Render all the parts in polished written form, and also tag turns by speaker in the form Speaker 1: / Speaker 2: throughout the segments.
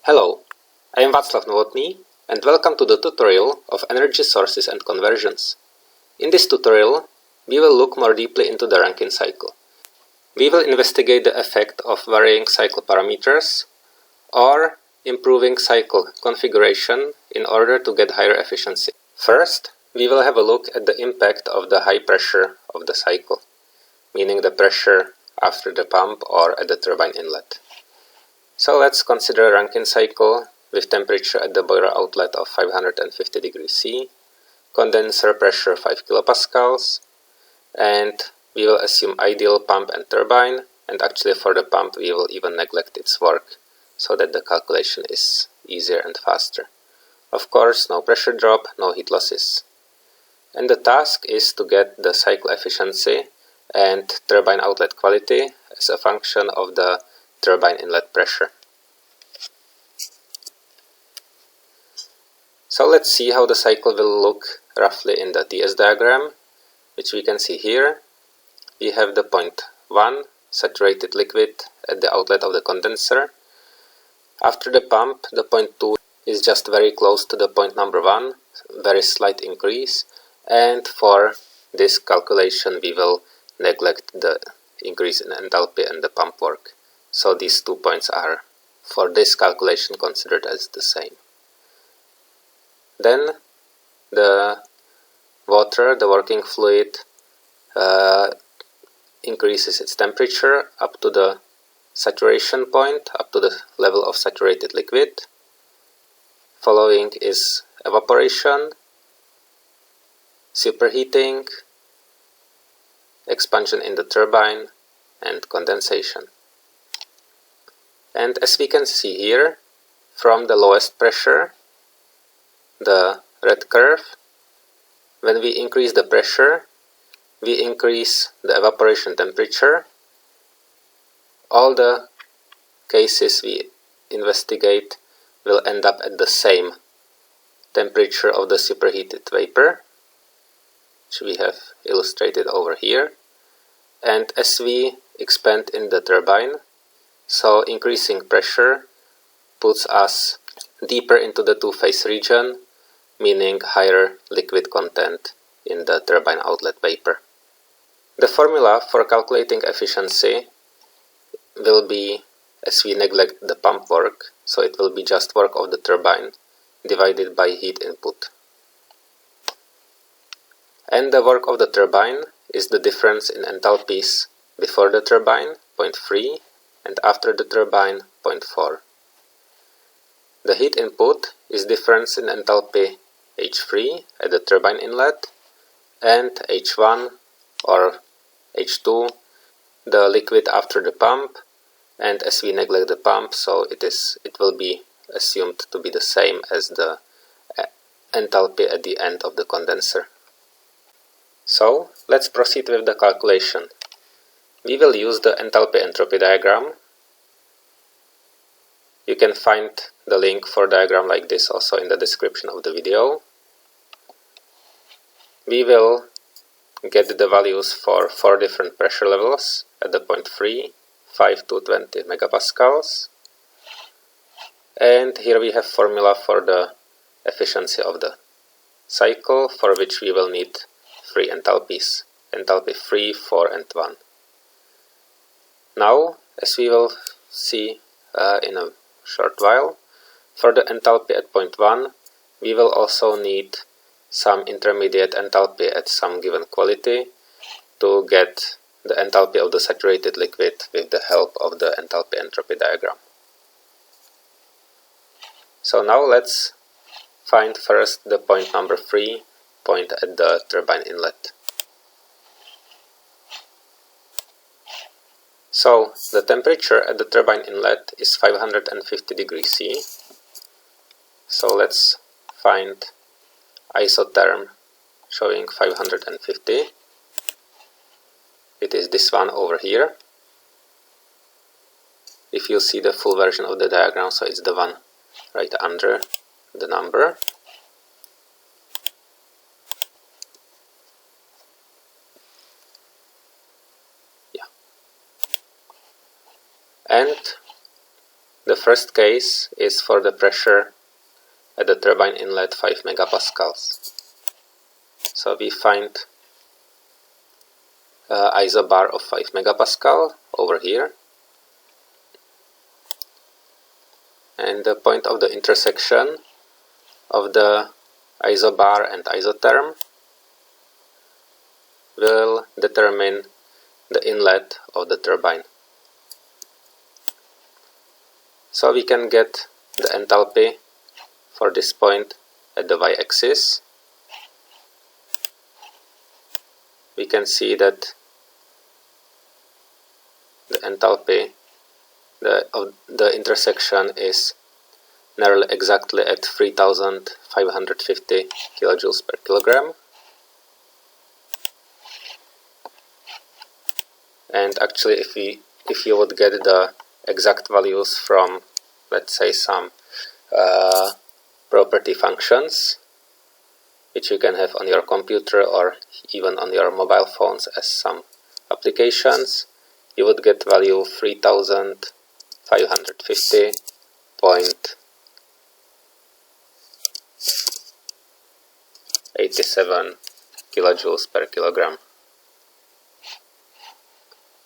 Speaker 1: Hello, I am Václav Novotný and welcome to the tutorial of energy sources and conversions. In this tutorial, we will look more deeply into the Rankine cycle. We will investigate the effect of varying cycle parameters or improving cycle configuration in order to get higher efficiency. First, we will have a look at the impact of the high pressure of the cycle, meaning the pressure after the pump or at the turbine inlet. So let's consider a Rankine cycle with temperature at the boiler outlet of 550 degrees C, condenser pressure 5 kilopascals, and we will assume ideal pump and turbine, and actually for the pump we will even neglect its work so that the calculation is easier and faster. Of course, no pressure drop, no heat losses. And the task is to get the cycle efficiency and turbine outlet quality as a function of the turbine inlet pressure. So let's see how the cycle will look roughly in the TS diagram, which we can see here. We have the point 1, saturated liquid at the outlet of the condenser. After the pump, the point 2 is just very close to the point number 1, very slight increase, and for this calculation we will neglect the increase in enthalpy and the pump work. So these 2 points are, for this calculation, considered as the same. Then the water, the working fluid, increases its temperature up to the saturation point, up to the level of saturated liquid. Following is evaporation, superheating, expansion in the turbine, and condensation. And as we can see here, from the lowest pressure, the red curve, when we increase the pressure, we increase the evaporation temperature. All the cases we investigate will end up at the same temperature of the superheated vapor, which we have illustrated over here. And as we expand in the turbine, so increasing pressure puts us deeper into the two-phase region, meaning higher liquid content in the turbine outlet vapor. The formula for calculating efficiency will be, as we neglect the pump work, so it will be just work of the turbine divided by heat input. And the work of the turbine is the difference in enthalpies before the turbine, 0.3, and after the turbine, 0.4. The heat input is difference in enthalpy H3 at the turbine inlet, and H1 or H2, the liquid after the pump, and as we neglect the pump, so it will be assumed to be the same as the enthalpy at the end of the condenser. So let's proceed with the calculation. We will use the enthalpy entropy diagram. You can find the link for a diagram like this also in the description of the video. We will get the values for 4 different pressure levels at the point 3, 5 to 20 megapascals. And here we have formula for the efficiency of the cycle, for which we will need 3 enthalpies, enthalpy 3, 4 and 1. Now, as we will see in a short while, for the enthalpy at point 1, we will also need some intermediate enthalpy at some given quality to get the enthalpy of the saturated liquid with the help of the enthalpy entropy diagram. So now let's find first the point number 3, point at the turbine inlet. So the temperature at the turbine inlet is 550 degrees C. So let's find isotherm showing 550. It is this one over here. If you see the full version of the diagram, so it's the one right under the number. And the first case is for the pressure at the turbine inlet 5 megapascals. So we find isobar of 5 megapascal over here, and the point of the intersection of the isobar and isotherm will determine the inlet of the turbine. So we can get the enthalpy for this point at the y-axis. We can see that the enthalpy of the intersection is nearly exactly at 3550 kilojoules per kilogram. And actually, if you would get the exact values from, let's say, some property functions, which you can have on your computer or even on your mobile phones as some applications, you would get value 3550.87 kilojoules per kilogram.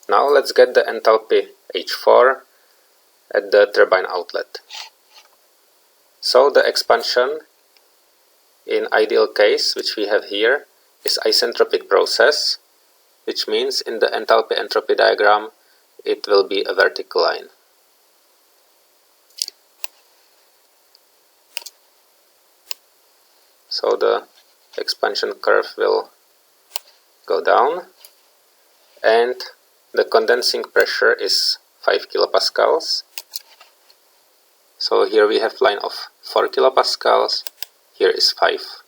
Speaker 1: Now let's get the enthalpy H4 at the turbine outlet. So the expansion in ideal case, which we have here, is isentropic process, which means in the enthalpy entropy diagram it will be a vertical line. So the expansion curve will go down, and the condensing pressure is 5 kilopascals. So here we have line of 4 kilopascals, here is 5.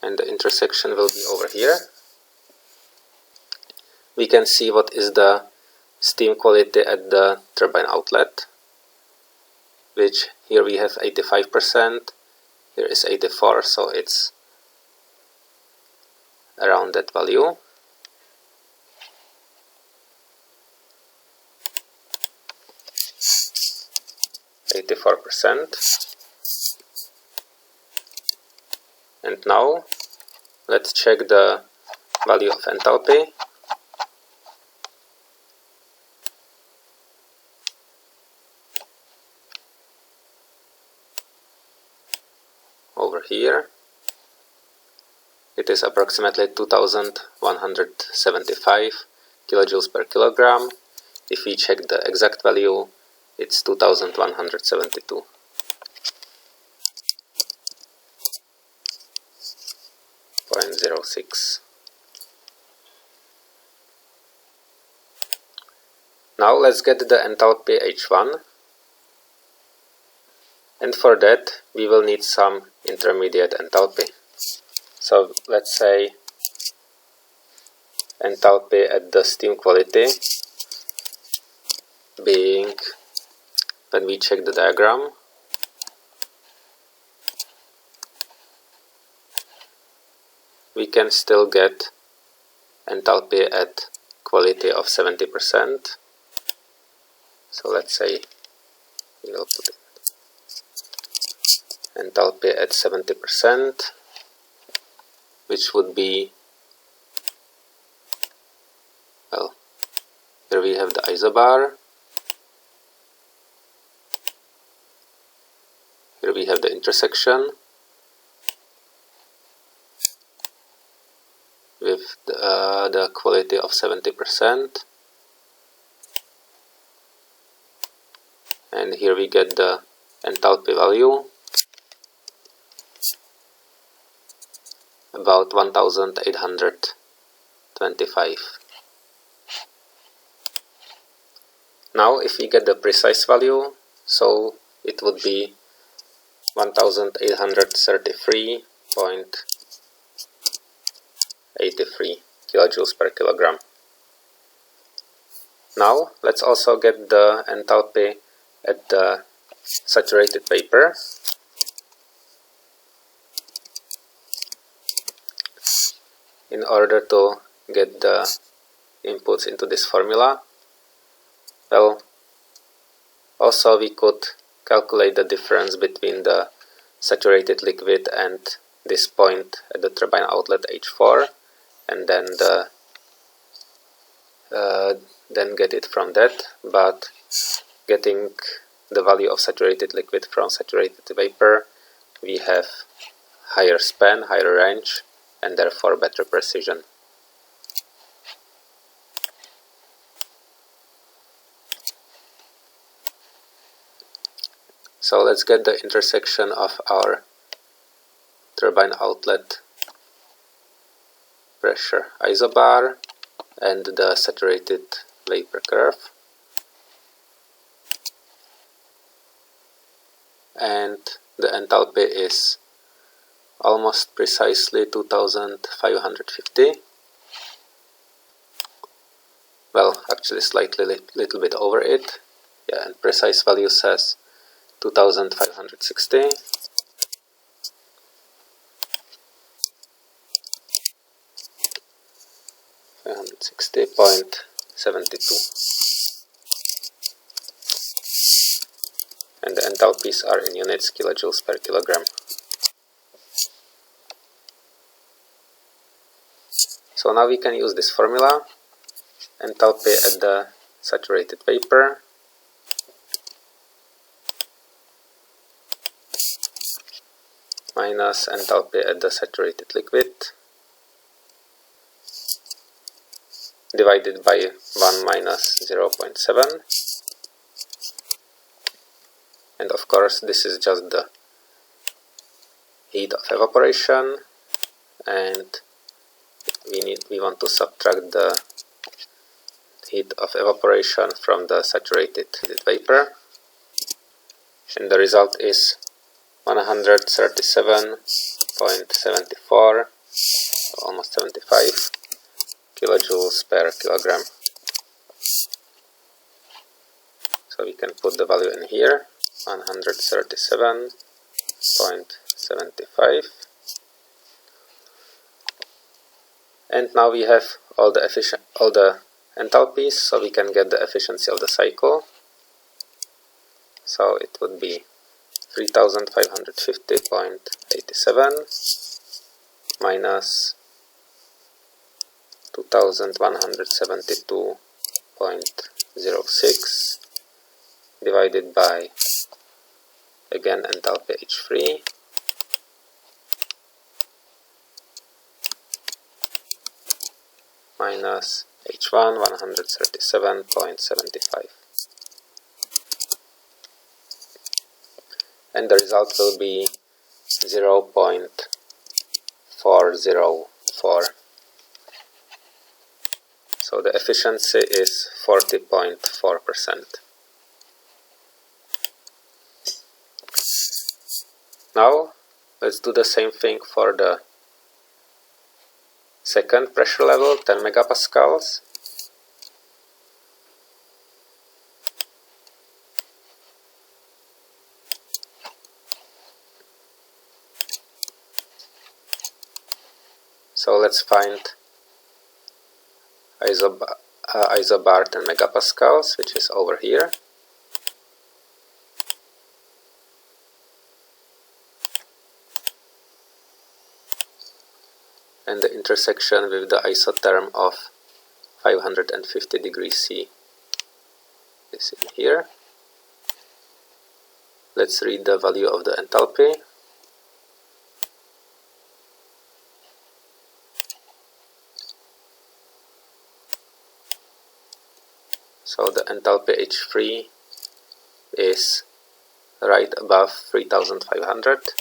Speaker 1: And the intersection will be over here. We can see what is the steam quality at the turbine outlet, which here we have 85%, here is 84%, so it's around that value. And now let's check the value of enthalpy. Over here it is approximately 2175 kilojoules per kilogram. If we check the exact value, it's 2172.06. Now let's get the enthalpy H1, and for that we will need some intermediate enthalpy. So let's say enthalpy at the steam quality being, when we check the diagram, we can still get enthalpy at quality of 70%. So let's say we will put enthalpy at 70%, which would be, well, here we have the isobar, here we have the intersection with the quality of 70%, and here we get the enthalpy value, about 1825. Now if we get the precise value, so it would be 1833.83 kilojoules per kilogram. Now let's also get the enthalpy at the saturated vapor. In order to get the inputs into this formula? Well, also we could calculate the difference between the saturated liquid and this point at the turbine outlet H4, and then then get it from that. But getting the value of saturated liquid from saturated vapor, we have higher span, higher range, and therefore better precision. So let's get the intersection of our turbine outlet pressure isobar and the saturated vapor curve. And the enthalpy is almost precisely 2550. Well, actually slightly little bit over it. Yeah, and precise value says 2560. .72, and the enthalpies are in units kilojoules per kilogram. So now we can use this formula. Enthalpy at the saturated vapor minus enthalpy at the saturated liquid divided by 1 minus 0.7. And of course this is just the heat of evaporation, and we want to subtract the heat of evaporation from the saturated vapor, and the result is 137.74, almost 75 kilojoules per kilogram. So we can put the value in here, 137.75. And now we have all the enthalpies, so we can get the efficiency of the cycle. So it would be 3550.87 minus 2172.06 divided by, again, enthalpy H3 minus H1 137.75, and the result will be 0.404. So the efficiency is 40.4%. Now let's do the same thing for the second pressure level, 10 megapascals. So let's find isobar 10 megapascals, which is over here. And the intersection with the isotherm of 550 degrees C is in here. Let's read the value of the enthalpy. So the enthalpy H3 is right above 3500.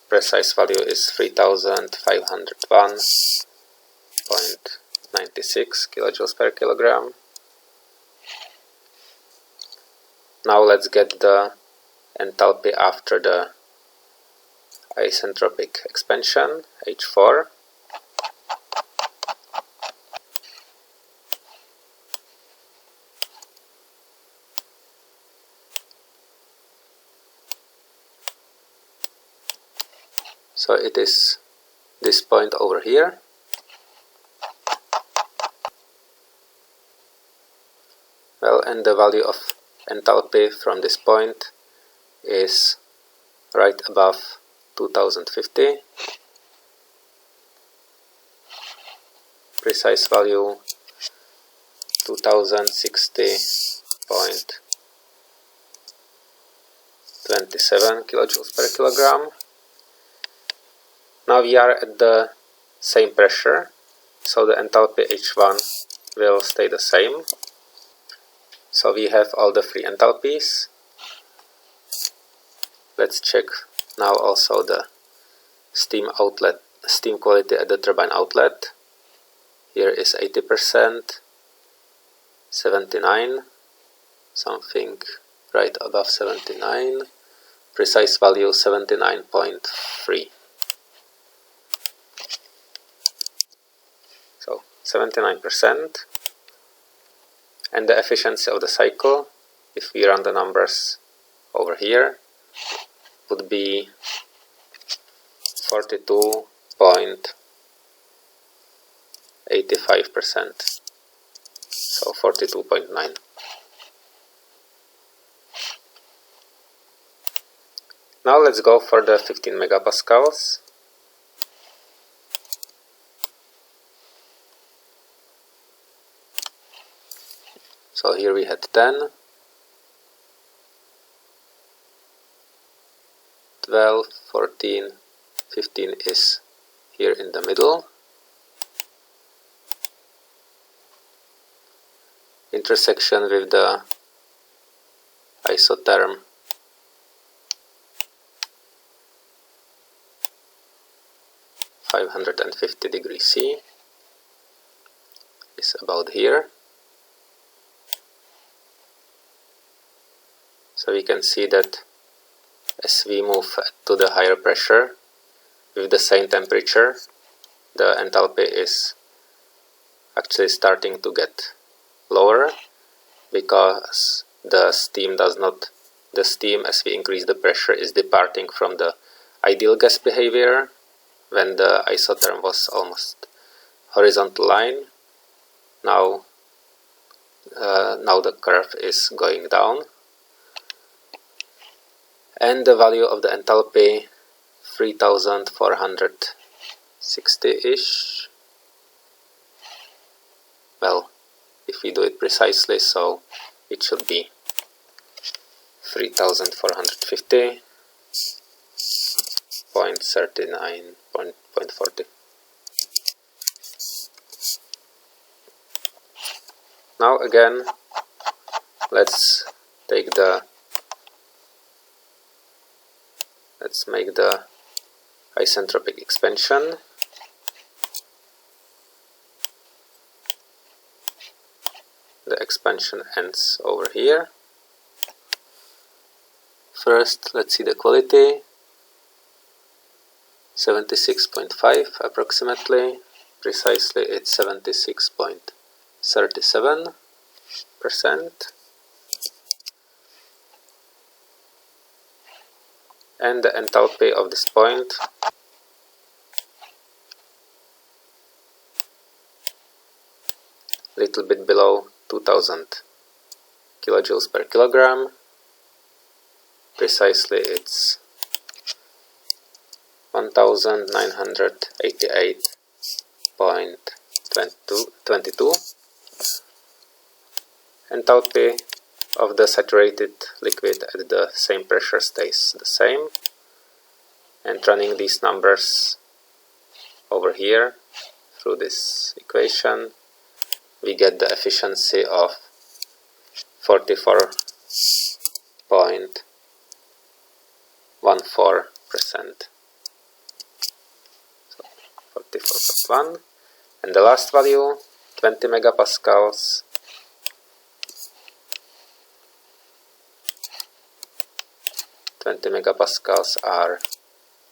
Speaker 1: Precise value is 3501.96 kilojoules per kilogram. Now let's get the enthalpy after the isentropic expansion, H4. So it is this point over here. Well, and the value of enthalpy from this point is right above 2050. Precise value 2060.27 kilojoules per kilogram. Now we are at the same pressure, so the enthalpy H1 will stay the same. So we have all the free enthalpies. Let's check now also the steam quality at the turbine outlet. Here is 80%, 79, something right above 79, precise value 79.3. So 79%. And the efficiency of the cycle, if we run the numbers over here, would be 42.85%, so 42.9. Now let's go for the 15 megapascals. So here we had 10, 12, 14, 15 is here in the middle. Intersection with the isotherm (550°C) is about here. So we can see that as we move to the higher pressure with the same temperature, the enthalpy is actually starting to get lower, because the steam as we increase the pressure, is departing from the ideal gas behavior when the isotherm was almost horizontal line. Now the curve is going down, and the value of the enthalpy 3460-ish. Well, if we do it precisely, so it should be 3450.39.40. Now again, let's make the isentropic expansion. The expansion ends over here. First, let's see the quality. 76.5 approximately. Precisely, it's 76.37%. And the enthalpy of this point little bit below 2000 kilojoules per kilogram. Precisely it's 1988.22. Enthalpy of the saturated liquid at the same pressure stays the same. And running these numbers over here through this equation, we get the efficiency of 44.14%. So 44.1. And the last value, 20 megapascals. 20 megapascals are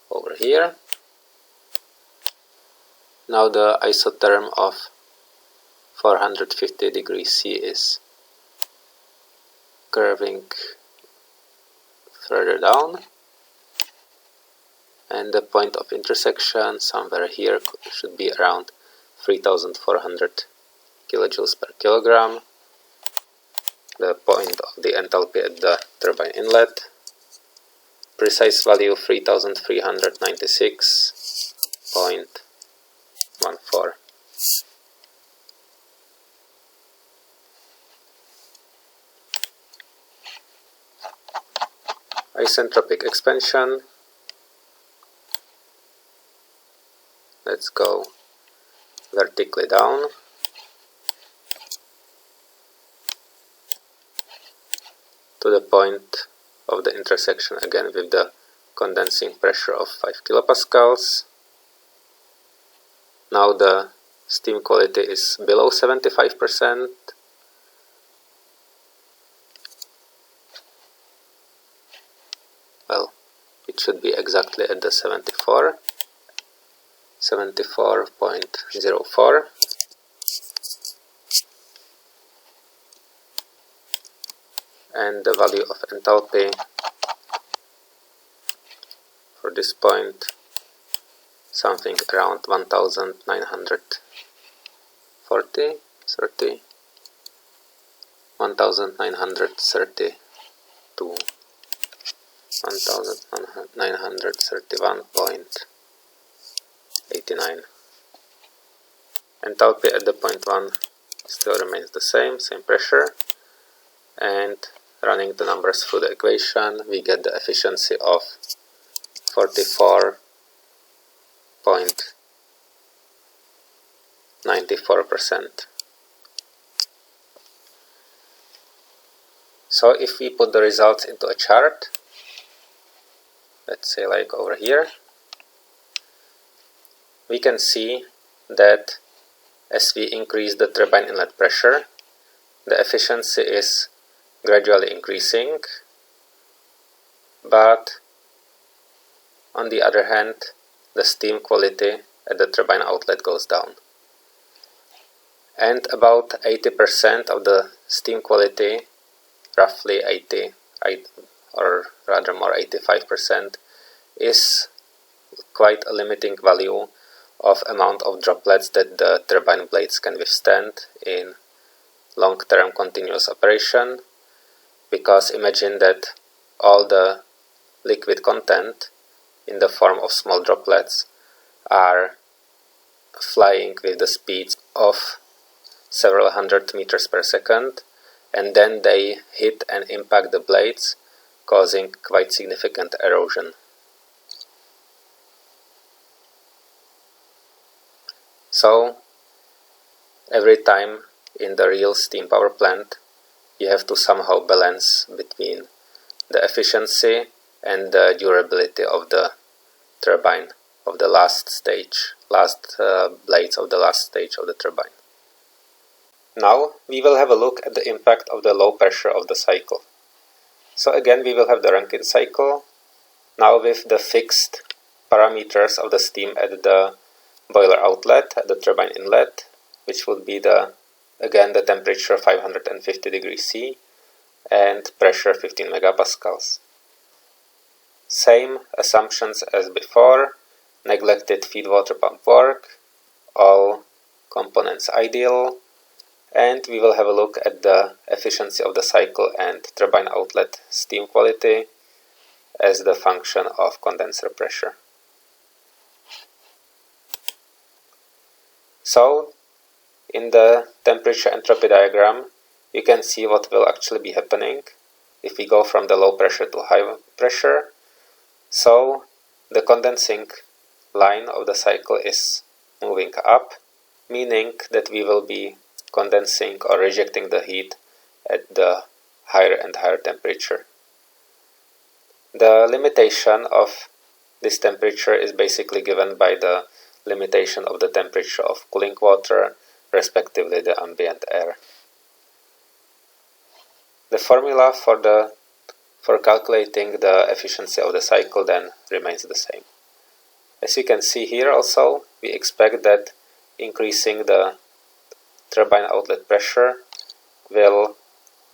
Speaker 1: over here. Now the isotherm of 450°C is curving further down, and the point of intersection somewhere here should be around 3400 kilojoules per kilogram. the point of the enthalpy at the turbine inlet. Precise value 3396.14. Isentropic expansion. Let's go vertically down. To the point of the intersection again with the condensing pressure of 5 kilopascals. Now the steam quality is below 75%. Well, it should be exactly at the 74.04. And the value of enthalpy for this point, something around 1930, 1930 to 1931.89. Enthalpy at the point 1 still remains the same pressure, and running the numbers through the equation, we get the efficiency of 44.94%. So if we put the results into a chart, let's say like over here, we can see that as we increase the turbine inlet pressure, the efficiency is gradually increasing, but on the other hand, the steam quality at the turbine outlet goes down. And about 80% of the steam quality, roughly 80, or rather more 85%, is quite a limiting value of amount of droplets that the turbine blades can withstand in long-term continuous operation. Because imagine that all the liquid content in the form of small droplets are flying with the speeds of several hundred meters per second, and then they hit and impact the blades, causing quite significant erosion. So every time in the real steam power plant, you have to somehow balance between the efficiency and the durability of the turbine, of the last blades of the last stage of the turbine. Now we will have a look at the impact of the low pressure of the cycle. So again we will have the Rankine cycle, now with the fixed parameters of the steam at the boiler outlet, at the turbine inlet, which would be again the temperature 550 degrees C and pressure 15 megapascals. Same assumptions as before, neglected feed water pump work, all components ideal, and we will have a look at the efficiency of the cycle and turbine outlet steam quality as the function of condenser pressure. So, in the temperature entropy diagram, you can see what will actually be happening if we go from the low pressure to high pressure. So, the condensing line of the cycle is moving up, meaning that we will be condensing or rejecting the heat at the higher and higher temperature. The limitation of this temperature is basically given by the limitation of the temperature of cooling water, respectively the ambient air. The formula for calculating the efficiency of the cycle then remains the same. As you can see here also, we expect that increasing the turbine outlet pressure will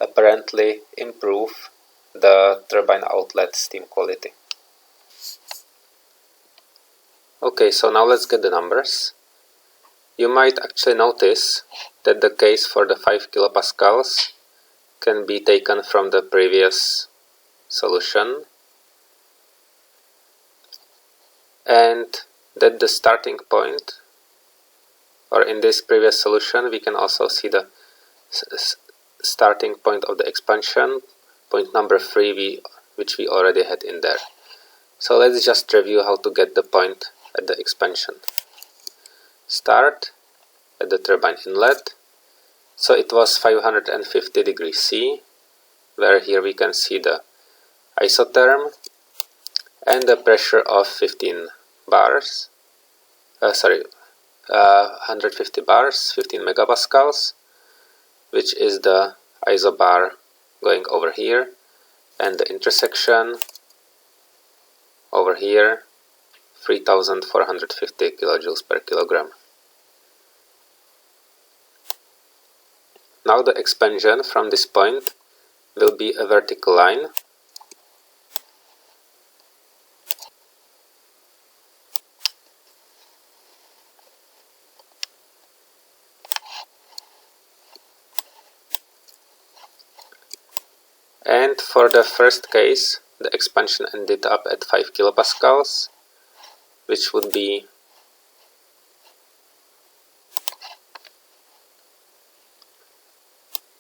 Speaker 1: apparently improve the turbine outlet steam quality. Okay, so now let's get the numbers. You might actually notice that the case for the 5 kilopascals can be taken from the previous solution, and that the starting point, or in this previous solution we can also see the starting point of the expansion, point number 3, which we already had in there. So let's just review how to get the point at the expansion. Start at the turbine inlet. So it was 550 degrees C, where here we can see the isotherm and the pressure of 15 bars, 150 bars, 15 megapascals, which is the isobar going over here, and the intersection over here, 3450 kilojoules per kilogram. Now the expansion from this point will be a vertical line, and for the first case the expansion ended up at 5 kilopascals, which would be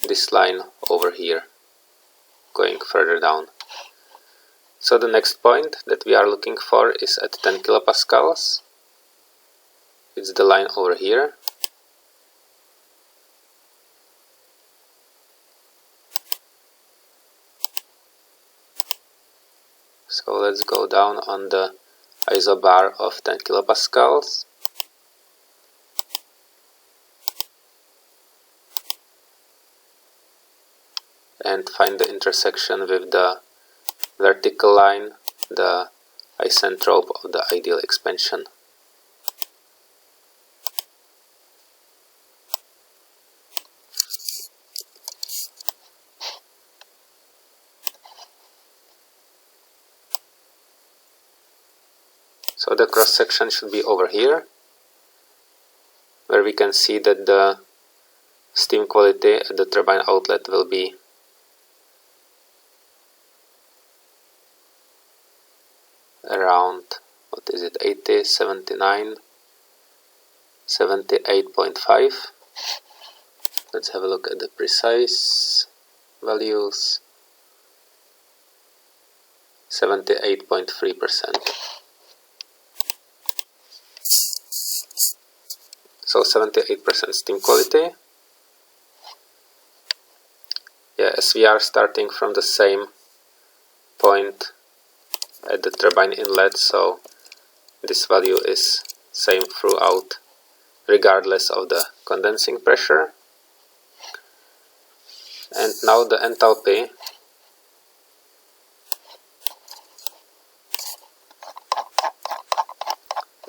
Speaker 1: this line over here going further down. So the next point that we are looking for is at 10 kilopascals. It's the line over here. So let's go down on the isobar of 10 kilopascals. And find the intersection with the vertical line, the isentrope of the ideal expansion. So the cross section should be over here, where we can see that the steam quality at the turbine outlet will be around, 80, 79, 78.5. Let's have a look at the precise values. 78.3%. So 78% steam quality. Yeah, as we are starting from the same point at the turbine inlet, so this value is same throughout, regardless of the condensing pressure. And now the enthalpy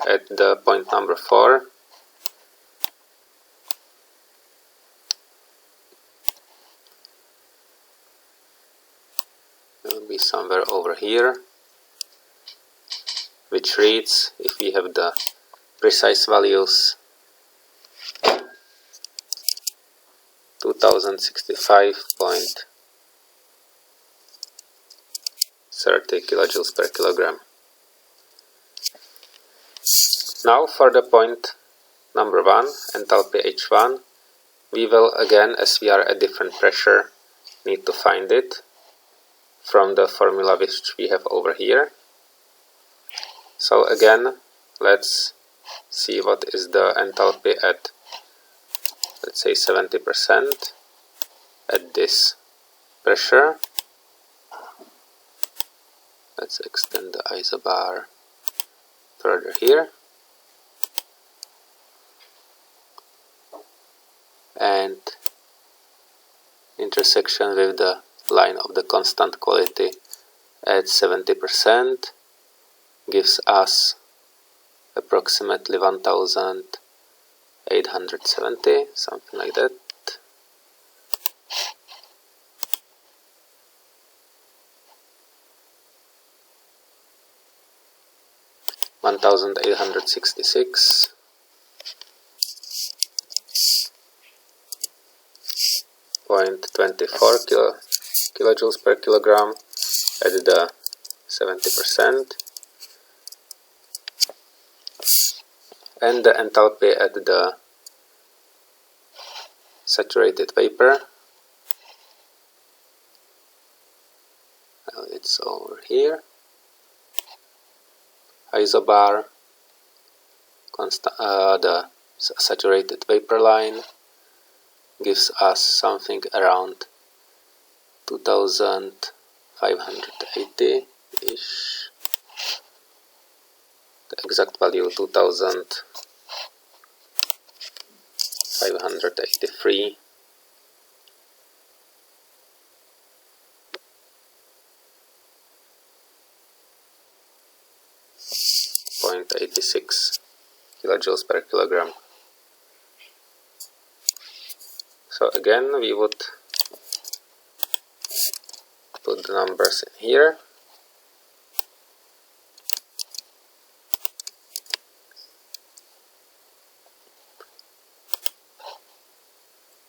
Speaker 1: at the point number 4 will be somewhere over here, which reads, if we have the precise values, 2065.30 kilojoules per kilogram. Now for the point number 1, enthalpy H1, we will again, as we are at different pressure, need to find it from the formula which we have over here. So again, let's see what is the enthalpy at, let's say 70% at this pressure. Let's extend the isobar further here. And intersection with the line of the constant quality at 70% gives us approximately 1870, something like that. $1,866.30 0.24 kilojoules per kilogram at the 70%, and the enthalpy at the saturated vapor, well, it's over here, isobar, the saturated vapor line gives us something around 2580-ish. The exact value 2583. .86 kilojoules per kilogram. So again, we would put the numbers in here.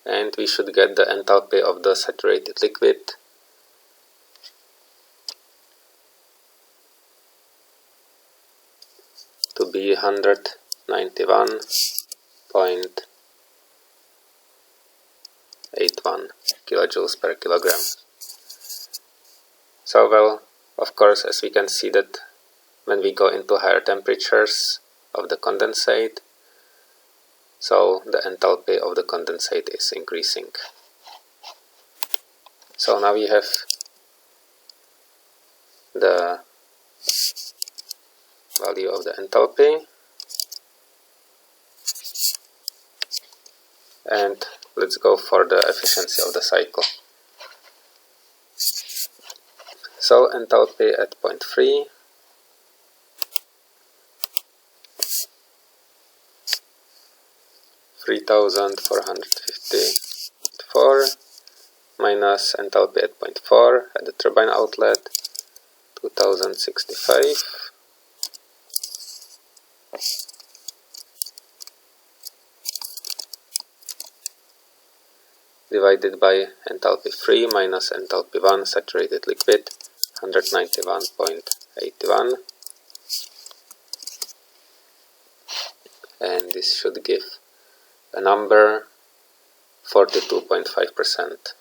Speaker 1: And we should get the enthalpy of the saturated liquid to be 191.81 kilojoules per kilogram. So, well, of course, as we can see that when we go into higher temperatures of the condensate, so the enthalpy of the condensate is increasing. So now we have the value of the enthalpy, and let's go for the efficiency of the cycle. So enthalpy at 0.3, (3,454) minus enthalpy at 0.4 at the turbine outlet, 2065, divided by enthalpy 3 minus enthalpy 1 saturated liquid, 191.81, and this should give a number 42.5%.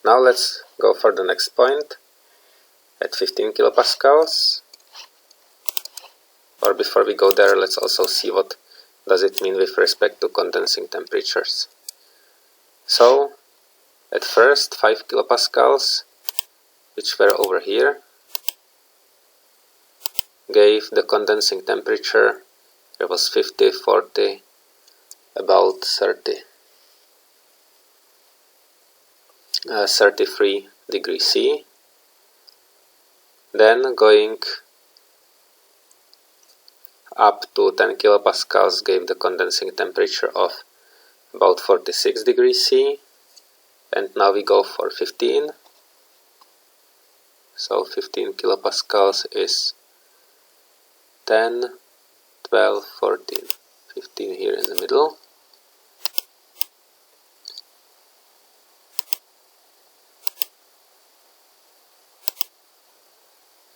Speaker 1: Now let's go for the next point at 15 kilopascals. Or before we go there, let's also see what does it mean with respect to condensing temperatures. So at first 5 kilopascals, which were over here, gave the condensing temperature. It was 50, 40, about 30. 33 degrees C. Then going up to 10 kilopascals gave the condensing temperature of about 46 degrees C. And now we go for 15. So 15 kilopascals is 10, 12, 14, 15 here in the middle.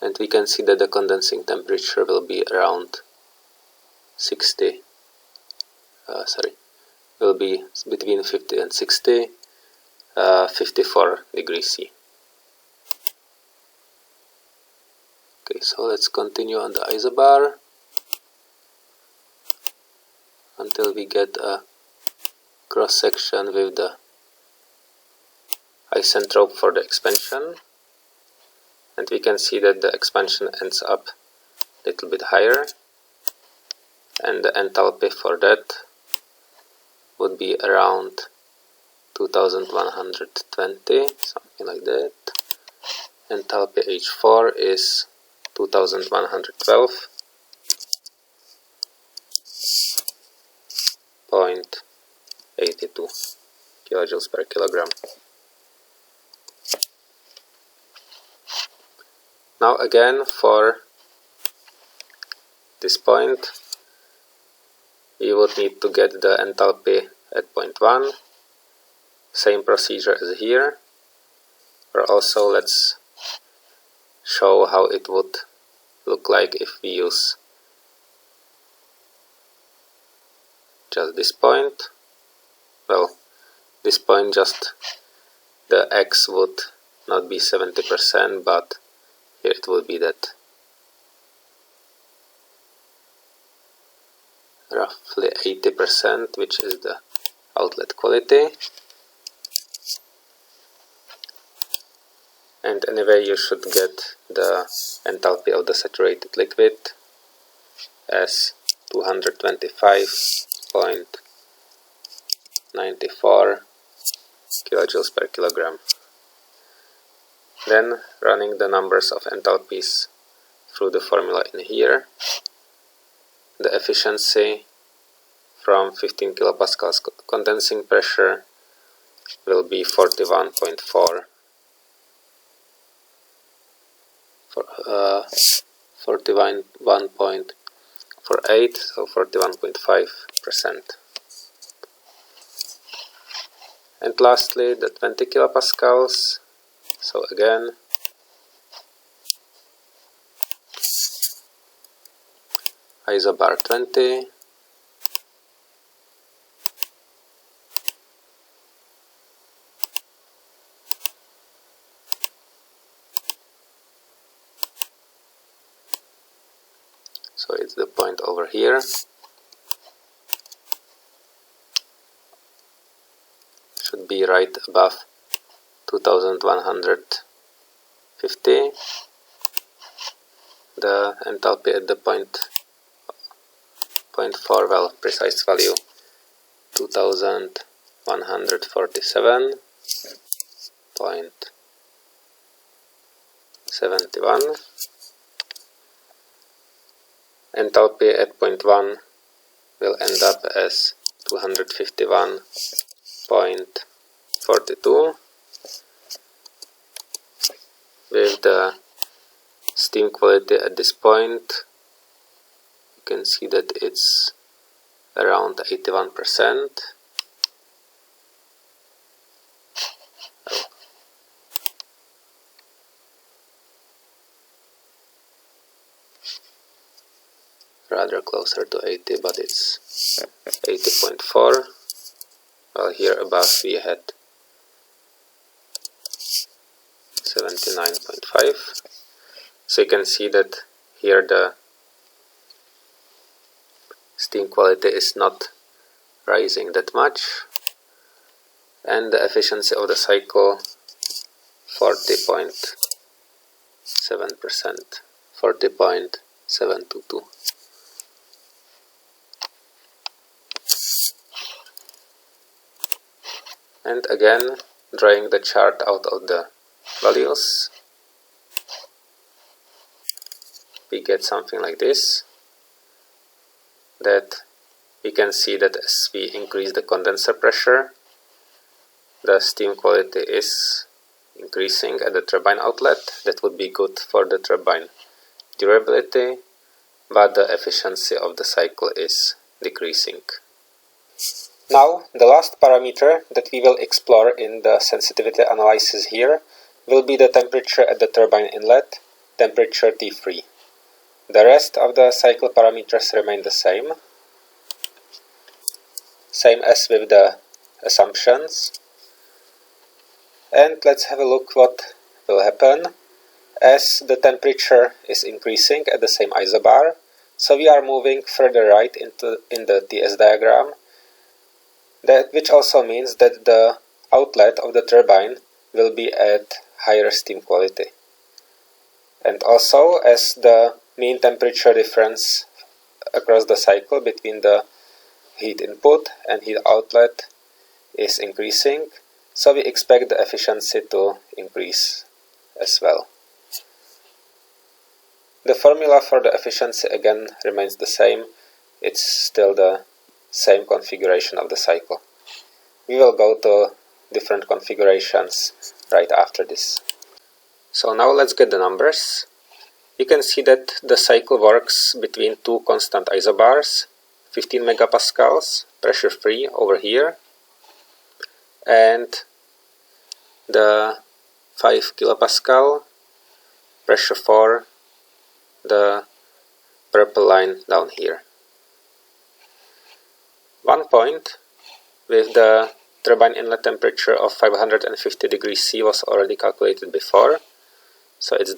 Speaker 1: And we can see that the condensing temperature will be around 60, will be between 50 and 60, 54 degrees C. Okay, so let's continue on the isobar until we get a cross section with the isentrope for the expansion. And we can see that the expansion ends up a little bit higher, and the enthalpy for that would be around 2120, something like that. Enthalpy H4 is 2112.82 kilojoules per kilogram. Now again, for this point, we would need to get the enthalpy at point 1. Same procedure as here. Or also let's show how it would look like if we use just this point. Well, this point, just the x would not be 70%, but here it would be that roughly 80%, which is the outlet quality. And anyway, you should get the enthalpy of the saturated liquid as 225.94 kilojoules per kilogram. Then running the numbers of enthalpies through the formula in here, the efficiency from 15 kilopascals condensing pressure will be 41.4. 41.48, so 41.5%. And lastly, the 20 kilopascals. So again, isobar 20, so it's the point over here. Should be right above 2150. The enthalpy at the point 4, well, precise value 2147.71. Enthalpy at point 1 will end up as 251.42. With the steam quality at this point, you can see that it's around 81%. Rather closer to 80, but it's 80.4. Well, here above we had 79.5. So you can see that here the steam quality is not rising that much, and the efficiency of the cycle 40.7%, 40.722. And again, drawing the chart out of the values, we get something like this, that we can see that as we increase the condenser pressure, the steam quality is increasing at the turbine outlet. That would be good for the turbine durability, but the efficiency of the cycle is decreasing. Now, the last parameter that we will explore in the sensitivity analysis here will be the temperature at the turbine inlet, temperature T3. The rest of the cycle parameters remain the same as with the assumptions. And let's have a look what will happen as the temperature is increasing at the same isobar. So we are moving further right in the TS diagram, which also means that the outlet of the turbine will be at higher steam quality. And also, as the mean temperature difference across the cycle between the heat input and heat outlet is increasing, so we expect the efficiency to increase as well. The formula for the efficiency again remains the same. It's still the same configuration of the cycle. We will go to different configurations right after this. So now let's get the numbers. You can see that the cycle works between two constant isobars, 15 megapascals, pressure free over here, and the 5 kilopascal, pressure 4, the purple line down here. One point with the turbine inlet temperature of 550 degrees C was already calculated before. So it's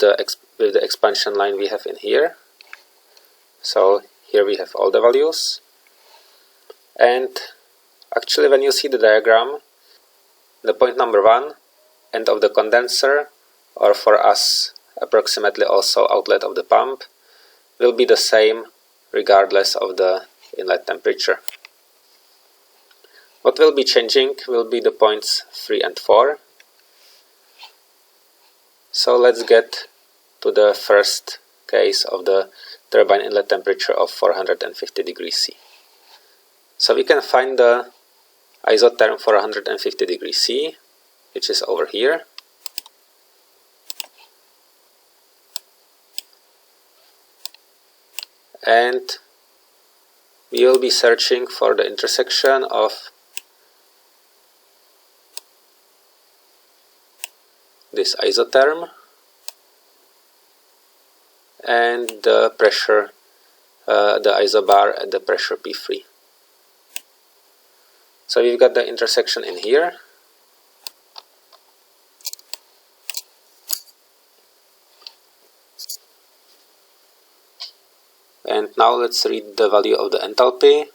Speaker 1: with the expansion line we have in here. So here we have all the values. And actually when you see the diagram, the point number 1, end of the condenser, or for us approximately also outlet of the pump, will be the same regardless of the inlet temperature. What will be changing will be the points 3 and 4. So let's get to the first case of the turbine inlet temperature of 450 degrees C. So we can find the isotherm 450 degrees C, which is over here. And we will be searching for the intersection of this isotherm and the pressure, the isobar at the pressure P3. So we've got the intersection in here. And now let's read the value of the enthalpy,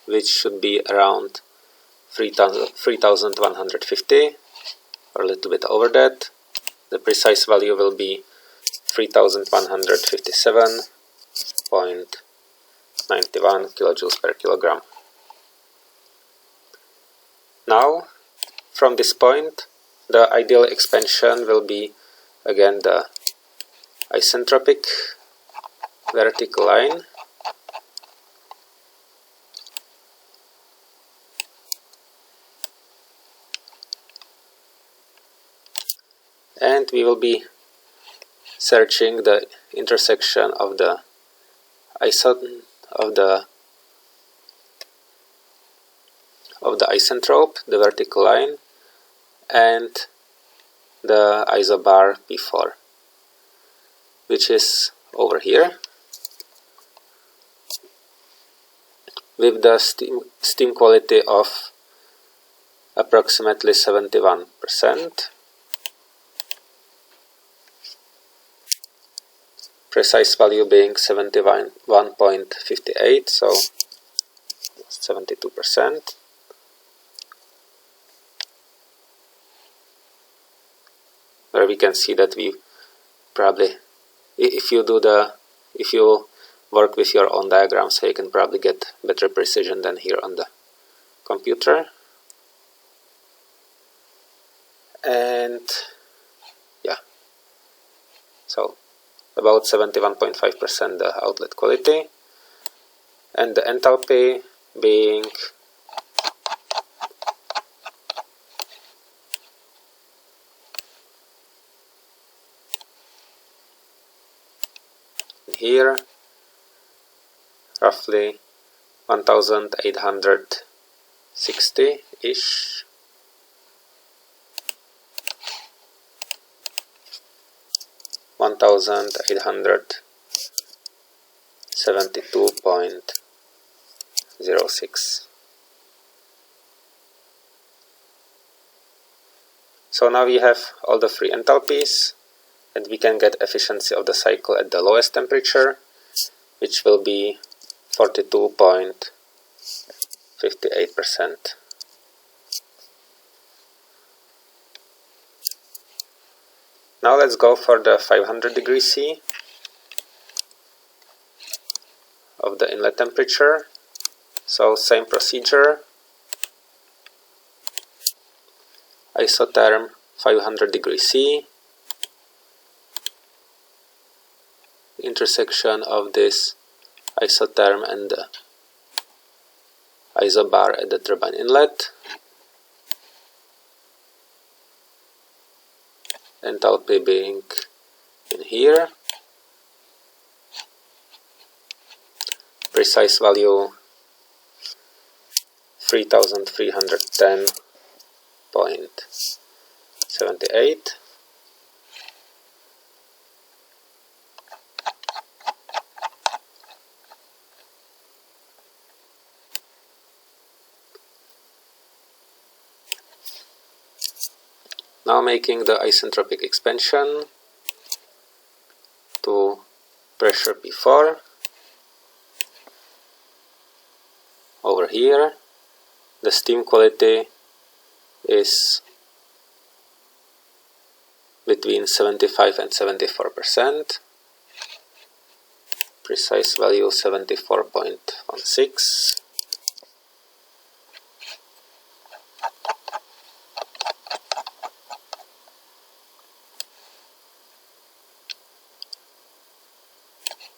Speaker 1: which should be around 3150, or a little bit over that. The precise value will be 3157.91 kilojoules per kilogram. Now, from this point, the ideal expansion will be again the isentropic vertical line, and we will be searching the intersection of the isentrope, the vertical line, and the isobar P4, which is over here, with the steam quality of approximately 71%. Precise value being 71.58, so 72%. Where we can see that we probably, if you work with your own diagram, so you can probably get better precision than here on the computer. And yeah, so about 71.5% the outlet quality, and the enthalpy being here roughly 1860-ish. $1,872.06. So now we have all the three enthalpies, and we can get efficiency of the cycle at the lowest temperature, which will be 42.58%. Now let's go for the 500 degrees C of the inlet temperature. So same procedure, isotherm 500 degrees C, intersection of this isotherm and the isobar at the turbine inlet, enthalpy being in here, precise value 3310.78. Now making the isentropic expansion to pressure P4 over here. The steam quality is between 75 and 74%. Precise value 74.16.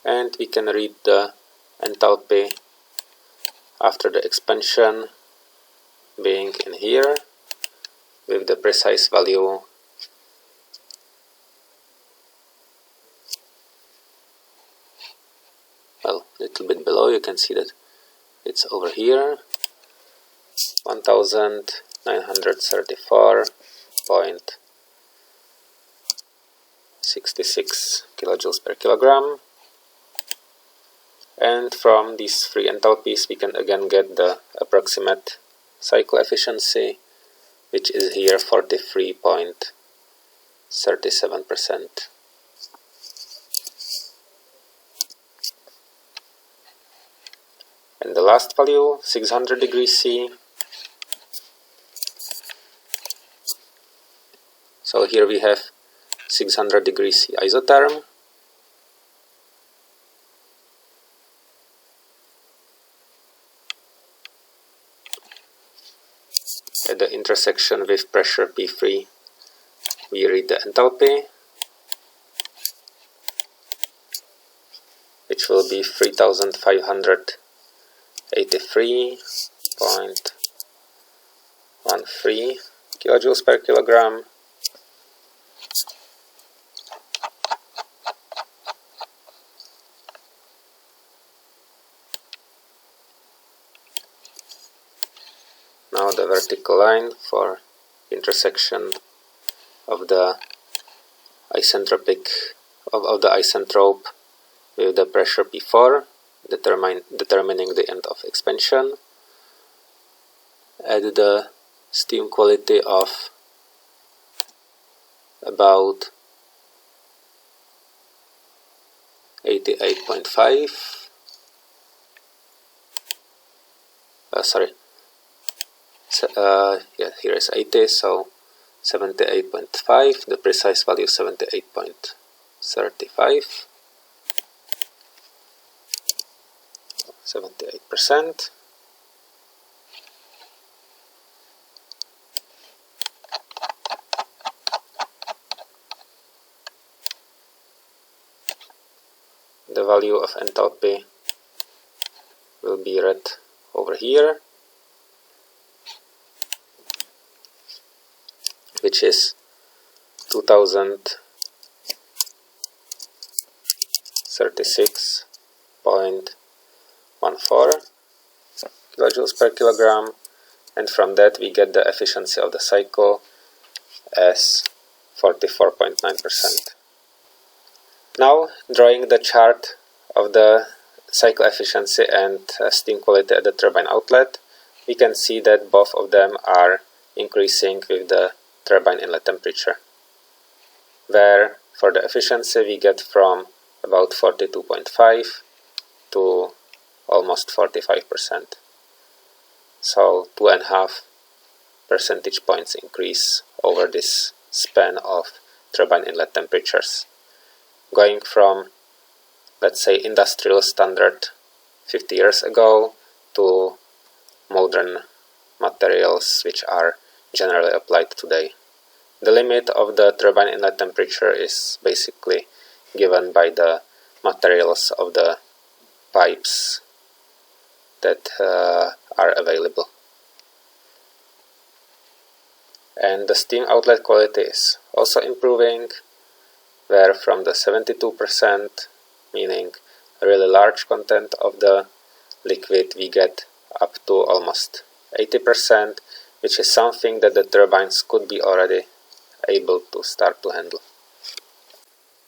Speaker 1: And we can read the enthalpy after the expansion being in here with the precise value well, a little bit below. You can see that it's over here, 1934.66 kilojoules per kilogram. And from these three enthalpies we can again get the approximate cycle efficiency, which is here 43.37%. And the last value, 600 degrees C. So here we have 600 degrees C isotherm. At the intersection with pressure P3, we read the enthalpy, which will be 3583.13 kilojoules per kilogram. Now the vertical line for intersection of the isentropic of the isentrope with the pressure P4, determining the end of expansion, at the steam quality of about 88.5. Yeah, here is 80, so 78.5. The precise value is 78.35. 78%. The value of enthalpy will be read over here, which is 2036.14 kilojoules per kilogram, and from that we get the efficiency of the cycle as 44.9%. Now, drawing the chart of the cycle efficiency and steam quality at the turbine outlet, we can see that both of them are increasing with the turbine inlet temperature, where for the efficiency we get from about 42.5 to almost 45%. So 2.5 percentage points increase over this span of turbine inlet temperatures, going from, let's say, industrial standard 50 years ago to modern materials which are generally applied today. The limit of the turbine inlet temperature is basically given by the materials of the pipes that are available. And the steam outlet quality is also improving, where from the 72%, meaning a really large content of the liquid, we get up to almost 80%, which is something that the turbines could be already able to start to handle.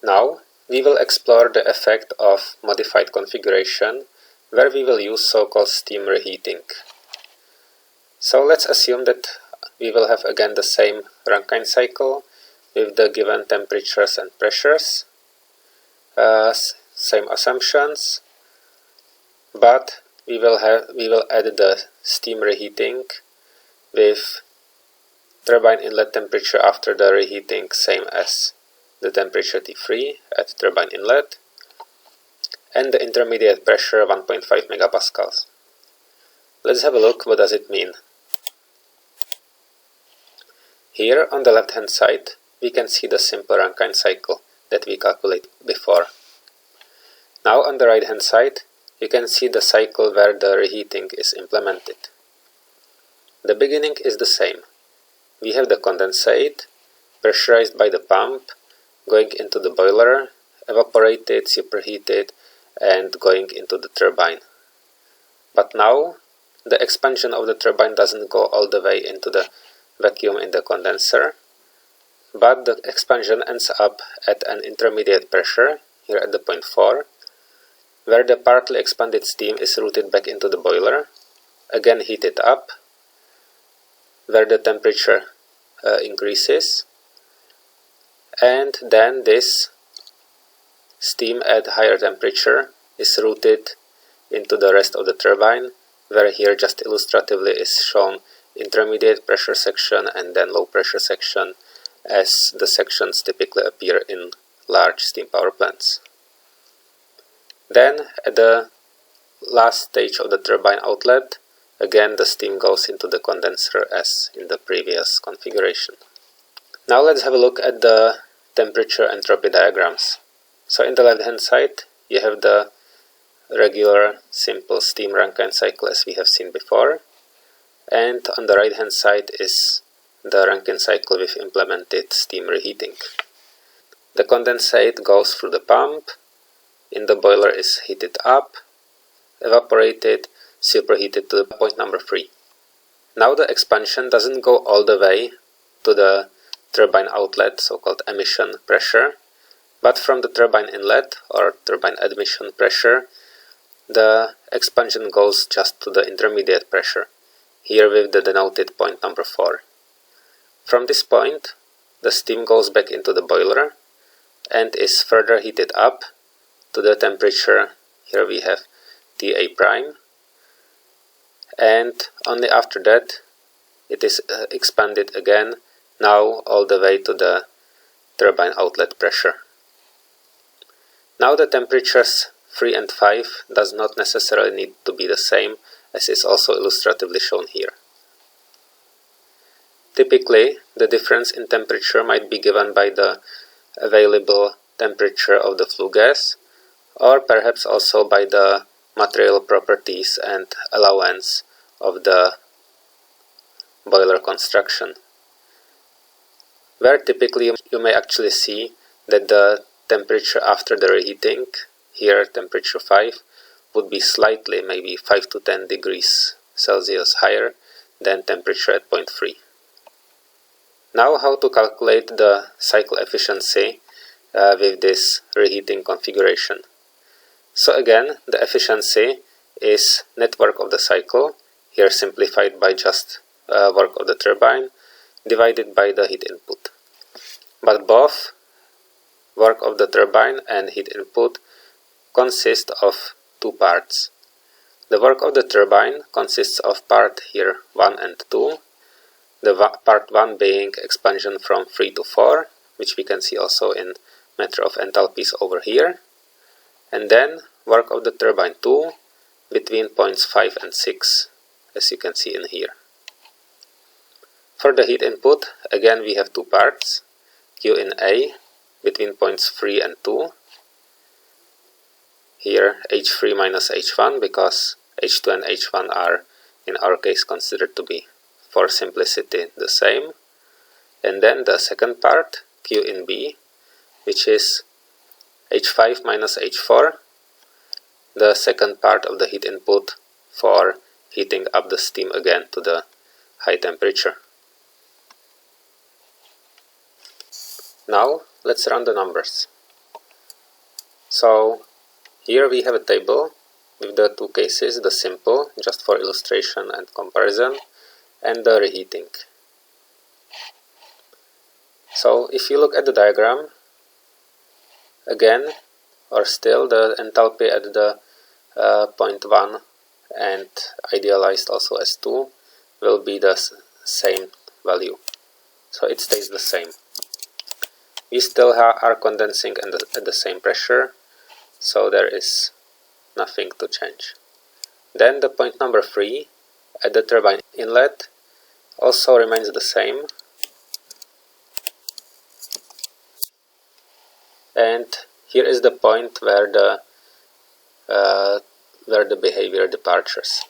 Speaker 1: Now we will explore the effect of modified configuration, where we will use so-called steam reheating. So let's assume that we will have again the same Rankine cycle with the given temperatures and pressures, same assumptions, but we will add the steam reheating with turbine inlet temperature after the reheating same as the temperature T3 at turbine inlet, and the intermediate pressure 1.5 megapascals. Let's have a look what does it mean. Here on the left hand side we can see the simple Rankine cycle that we calculated before. Now on the right hand side you can see the cycle where the reheating is implemented. The beginning is the same. We have the condensate pressurized by the pump going into the boiler, evaporated, superheated, and going into the turbine. But now the expansion of the turbine doesn't go all the way into the vacuum in the condenser, but the expansion ends up at an intermediate pressure, here at the point 4, where the partly expanded steam is routed back into the boiler, again heated up, where the temperature increases, and then this steam at higher temperature is routed into the rest of the turbine, where here just illustratively is shown intermediate pressure section and then low pressure section, as the sections typically appear in large steam power plants. Then at the last stage of the turbine outlet, again the steam goes into the condenser as in the previous configuration. Now let's have a look at the temperature entropy diagrams. So in the left hand side you have the regular simple steam Rankine cycle as we have seen before, and on the right hand side is the Rankine cycle with implemented steam reheating. The condensate goes through the pump, in the boiler is heated up, evaporated, superheated to the point number 3. Now the expansion doesn't go all the way to the turbine outlet, so-called emission pressure, but from the turbine inlet or turbine admission pressure, the expansion goes just to the intermediate pressure, here with the denoted point number 4. From this point, the steam goes back into the boiler and is further heated up to the temperature, here we have TA prime, and only after that it is expanded again, now all the way to the turbine outlet pressure. Now the temperatures 3 and 5 does not necessarily need to be the same, as is also illustratively shown here. Typically, the difference in temperature might be given by the available temperature of the flue gas, or perhaps also by the material properties and allowance of the boiler construction, where typically you may actually see that the temperature after the reheating, here temperature 5, would be slightly, maybe 5 to 10 degrees Celsius higher than temperature at point 3. Now how to calculate the cycle efficiency with this reheating configuration. So again, the efficiency is net work of the cycle, here simplified by just work of the turbine, divided by the heat input. But both work of the turbine and heat input consist of two parts. The work of the turbine consists of part here 1 and 2, the part 1 being expansion from 3 to 4, which we can see also in measure of enthalpies over here, and then work of the turbine 2 between points 5 and 6, as you can see in here. For the heat input, again we have two parts, Q in A between points 3 and 2, here H3 minus H1, because H2 and H1 are in our case considered to be, for simplicity, the same, And then the second part, Q in B, which is H5 minus H4, the second part of the heat input for heating up the steam again to the high temperature. Now let's run the numbers. So here we have a table with the two cases, the simple, just for illustration and comparison, and the reheating. So if you look at the diagram, again, or still, the enthalpy at the point 1 and idealized also as 2 will be the same value. So it stays the same. We still are condensing at the same pressure, so there is nothing to change. Then the point number 3 at the turbine inlet also remains the same. And here is the point where the behavior departures.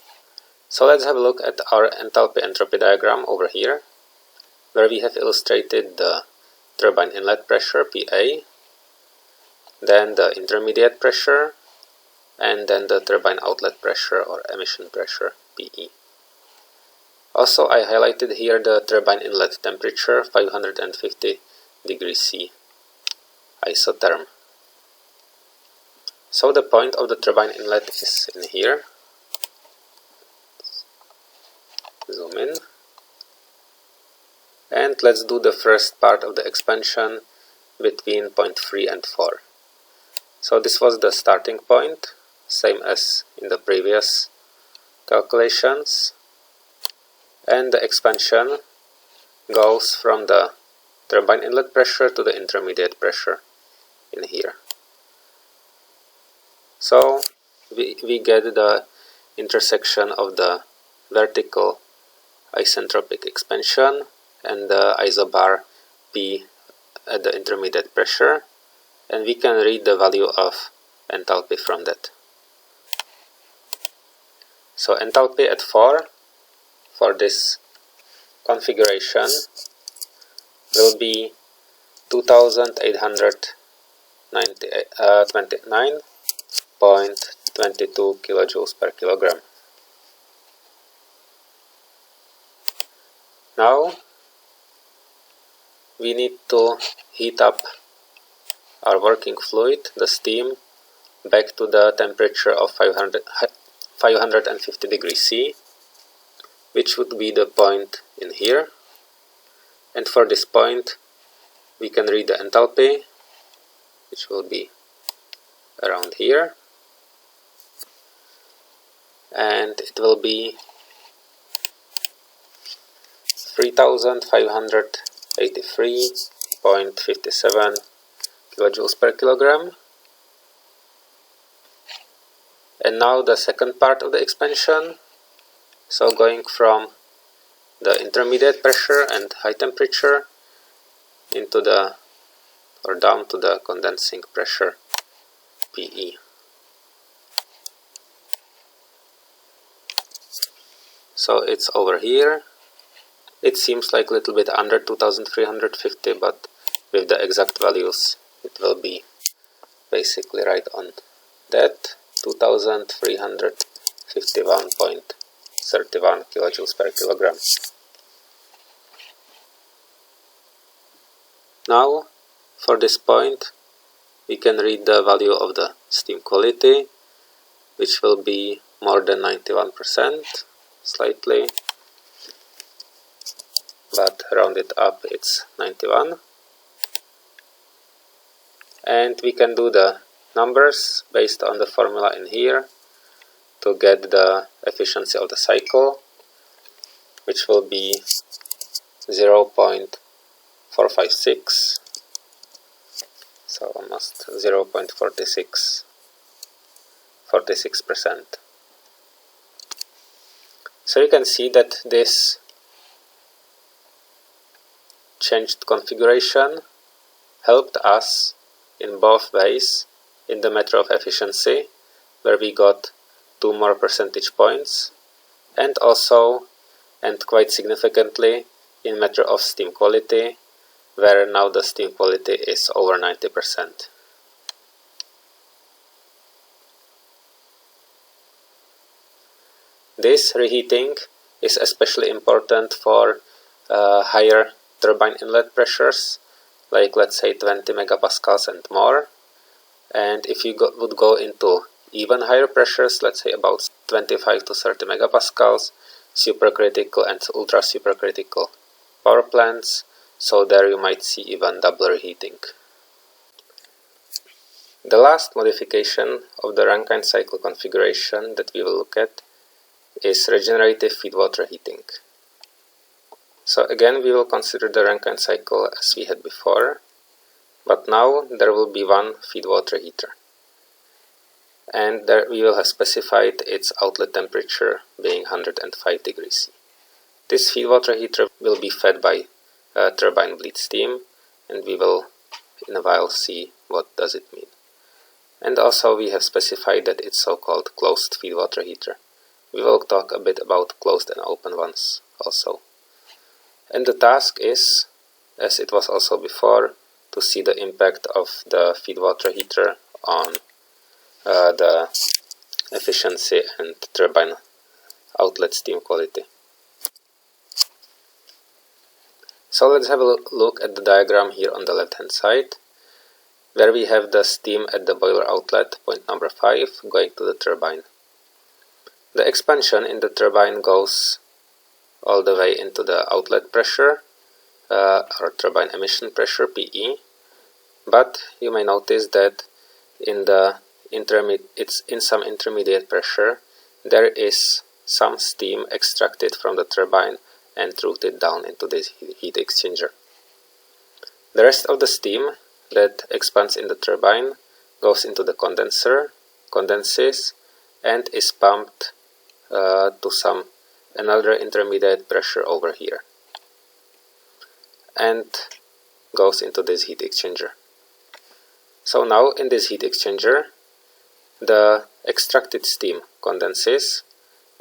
Speaker 1: So let's have a look at our enthalpy entropy diagram over here, where we have illustrated the turbine inlet pressure, PA, then the intermediate pressure, and then the turbine outlet pressure or emission pressure, PE. Also, I highlighted here the turbine inlet temperature, 550 degrees C, isotherm. So the point of the turbine inlet is in here. Zoom in. And let's do the first part of the expansion between point 3 and 4. So this was the starting point, same as in the previous calculations. And the expansion goes from the turbine inlet pressure to the intermediate pressure in here. So we get the intersection of the vertical isentropic expansion and the isobar P at the intermediate pressure, and we can read the value of enthalpy from that. So enthalpy at 4 for this configuration will be 2829.22 kilojoules per kilogram. Now we need to heat up our working fluid, the steam, back to the temperature of 550 degrees C, which would be the point in here. And for this point we can read the enthalpy, which will be around here, and it will be 3583.57 kilojoules per kilogram. And now the second part of the expansion, so going from the intermediate pressure and high temperature into the or down to the condensing pressure, PE. So it's over here. It seems like a little bit under 2350, but with the exact values it will be basically right on that, 2351.31 kilojoules per kilogram. Now for this point we can read the value of the steam quality, which will be more than 91%, slightly, but round it up, it's 91. And we can do the numbers based on the formula in here to get the efficiency of the cycle, which will be 0.456, so almost 0.46%. So you can see that this changed configuration helped us in both ways in the matter of efficiency, where we got 2 more percentage points, and also, and quite significantly, in matter of steam quality, where now the steam quality is over 90%. This reheating is especially important for higher turbine inlet pressures, like let's say 20 megapascals and more. And if you would go into even higher pressures, let's say about 25 to 30 megapascals, supercritical and ultra supercritical power plants, so there you might see even double reheating. The last modification of the Rankine cycle configuration that we will look at is regenerative feedwater heating. So again, we will consider the Rankine cycle as we had before, but now there will be one feedwater heater. And there we will have specified its outlet temperature being 105 degrees C. This feedwater heater will be fed by turbine bleed steam, and we will in a while see what does it mean. And also we have specified that it's so-called closed feedwater heater. We will talk a bit about closed and open ones also. And the task is, as it was also before, to see the impact of the feedwater heater on the efficiency and turbine outlet steam quality. So let's have a look at the diagram here on the left hand side, where we have the steam at the boiler outlet, point number 5, going to the turbine. The expansion in the turbine goes all the way into the outlet pressure, or turbine emission pressure, PE, but you may notice that in some intermediate pressure there is some steam extracted from the turbine and routed down into this heat exchanger. The rest of the steam that expands in the turbine goes into the condenser, condenses, and is pumped to another intermediate pressure over here, and goes into this heat exchanger. So now in this heat exchanger the extracted steam condenses,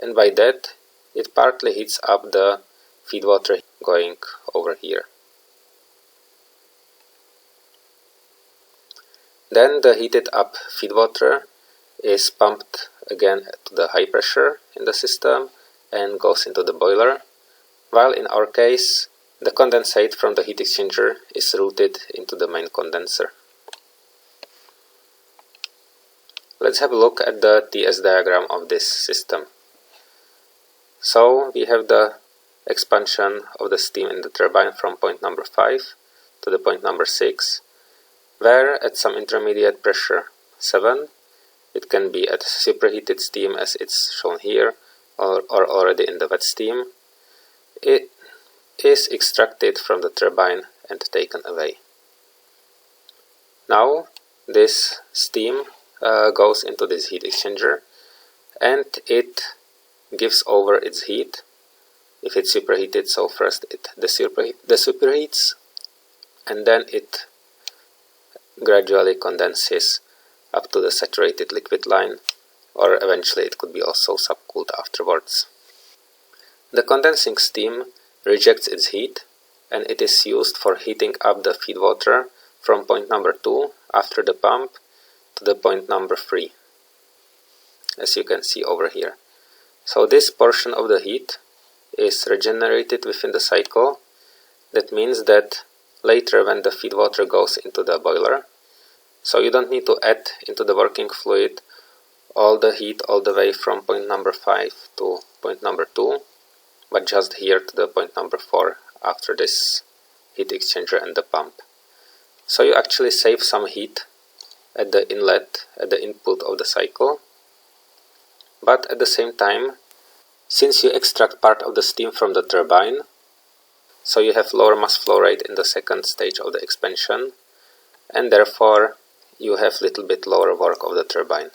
Speaker 1: and by that it partly heats up the feedwater going over here. Then the heated up feedwater is pumped again to the high pressure in the system and goes into the boiler, while in our case the condensate from the heat exchanger is routed into the main condenser. Let's have a look at the TS diagram of this system. So we have the expansion of the steam in the turbine from point number 5 to the point number 6, where at some intermediate pressure 7, it can be at superheated steam as it's shown here, or already in the wet steam, it is extracted from the turbine and taken away. Now this steam goes into this heat exchanger and it gives over its heat. If it's superheated, so first it superheats, and then it gradually condenses up to the saturated liquid line, or eventually it could be also subcooled afterwards. The condensing steam rejects its heat and it is used for heating up the feedwater from point number 2 after the pump to the point number 3, as you can see over here. So this portion of the heat is regenerated within the cycle. That means that later when the feedwater goes into the boiler, so you don't need to add into the working fluid all the heat all the way from point number 5 to point number 2, but just here to the point number 4 after this heat exchanger and the pump. So you actually save some heat at the inlet, at the input of the cycle, but at the same time, since you extract part of the steam from the turbine, so you have lower mass flow rate in the second stage of the expansion, and therefore you have little bit lower work of the turbine.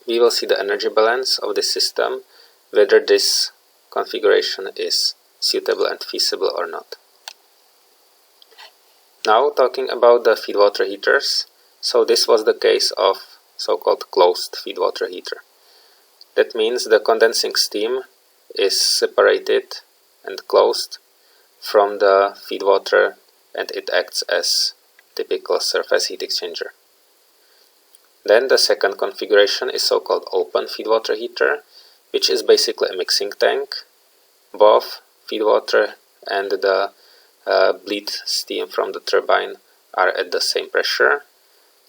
Speaker 1: We will see the energy balance of this system, whether this configuration is suitable and feasible or not. Now talking about the feedwater heaters, so this was the case of so-called closed feedwater heater. That means the condensing steam is separated and closed from the feedwater and it acts as typical surface heat exchanger. Then the second configuration is so-called open feed water heater, which is basically a mixing tank. Both feed water and the bleed steam from the turbine are at the same pressure.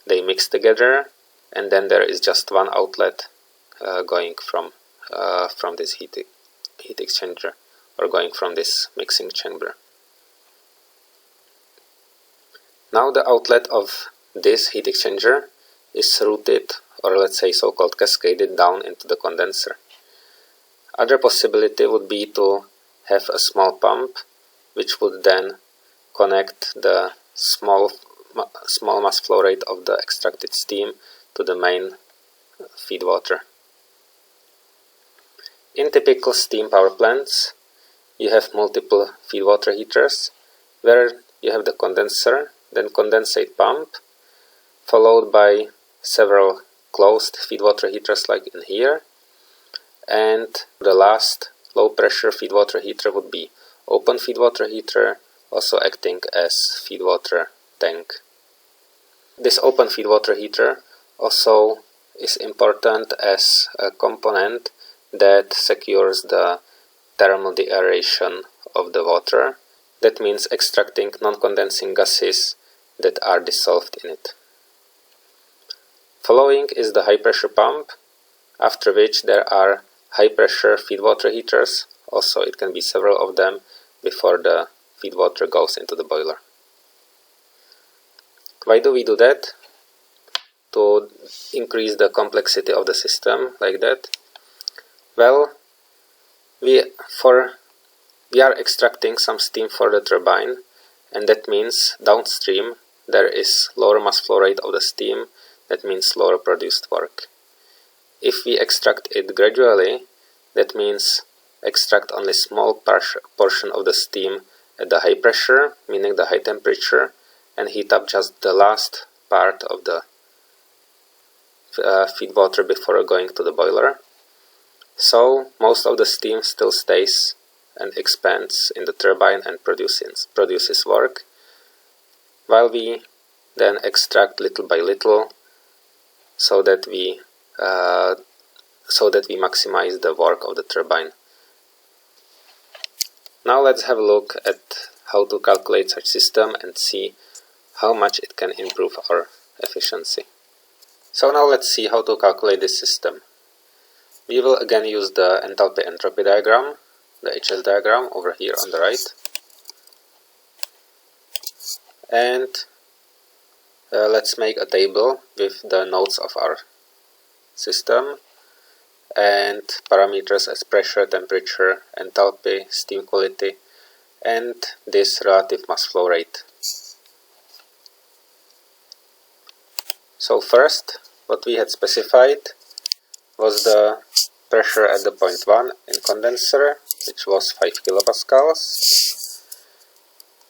Speaker 1: They mix together, and then there is just one outlet going from this heat exchanger, or going from this mixing chamber. Now the outlet of this heat exchanger is routed, or let's say so-called cascaded down into the condenser. Other possibility would be to have a small pump, which would then connect the small mass flow rate of the extracted steam to the main feed water. In typical steam power plants, you have multiple feed water heaters, where you have the condenser, then condensate pump, followed by several closed feed water heaters like in here, and the last low pressure feed water heater would be open feed water heater, also acting as feed water tank. This open feed water heater also is important as a component that secures the thermal deaeration of the water. That means extracting non-condensing gases that are dissolved in it. Following is the high pressure pump, after which there are high pressure feed water heaters. Also it can be several of them before the feed water goes into the boiler. Why do we do that? To increase the complexity of the system like that? Well, we are extracting some steam for the turbine, and that means downstream there is lower mass flow rate of the steam. That means lower produced work. If we extract it gradually, that means extract only small portion of the steam at the high pressure, meaning the high temperature, and heat up just the last part of the feed water before going to the boiler. So most of the steam still stays and expands in the turbine and produces work, while we then extract little by little so that we maximize the work of the turbine. Now let's have a look at how to calculate such system and see how much it can improve our efficiency. So now let's see how to calculate this system. We will again use the enthalpy entropy diagram, the HS diagram over here on the right. And let's make a table with the nodes of our system and parameters as pressure, temperature, enthalpy, steam quality, and this relative mass flow rate. So first, what we had specified was the pressure at the point 1 in condenser, which was 5 kilopascals.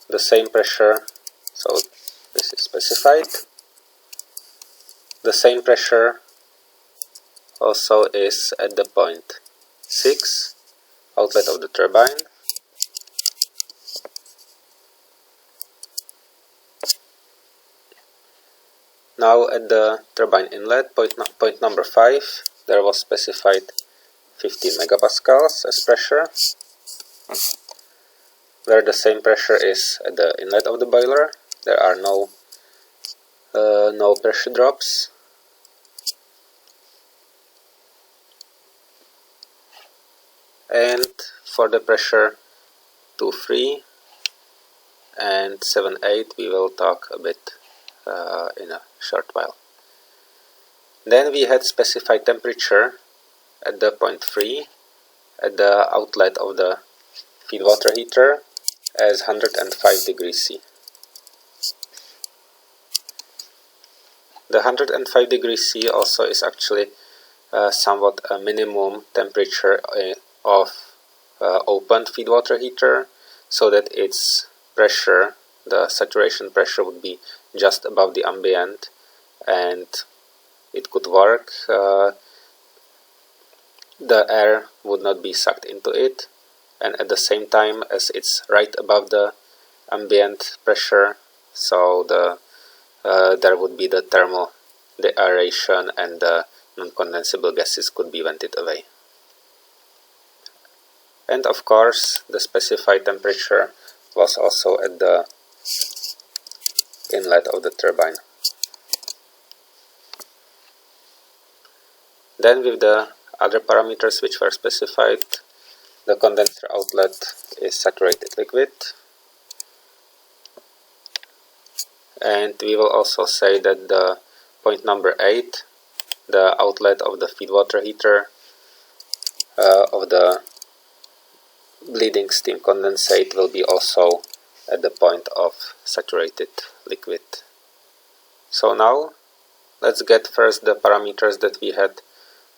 Speaker 1: The same pressure, so this is specified. The same pressure also is at the point 6, outlet of the turbine. Now at the turbine inlet, point number 5, there was specified 15 megapascals as pressure, where the same pressure is at the inlet of the boiler. There are no pressure drops. And for the pressure 2.3 and 7.8 we will talk a bit in a short while. Then we had specified temperature at the point 3 at the outlet of the feed water heater as 105 degrees C. The 105 degrees C also is actually somewhat a minimum temperature of open feed water heater, so that its pressure, the saturation pressure, would be just above the ambient and it could work. The air would not be sucked into it, and at the same time, as it's right above the ambient pressure, so there would be the thermal aeration and the non-condensable gases could be vented away. And of course, the specified temperature was also at the inlet of the turbine. Then with the other parameters which were specified, the condenser outlet is saturated liquid, and we will also say that the point number 8, the outlet of the feed water heater of the bleeding steam condensate will be also at the point of saturated liquid. So now let's get first the parameters that we had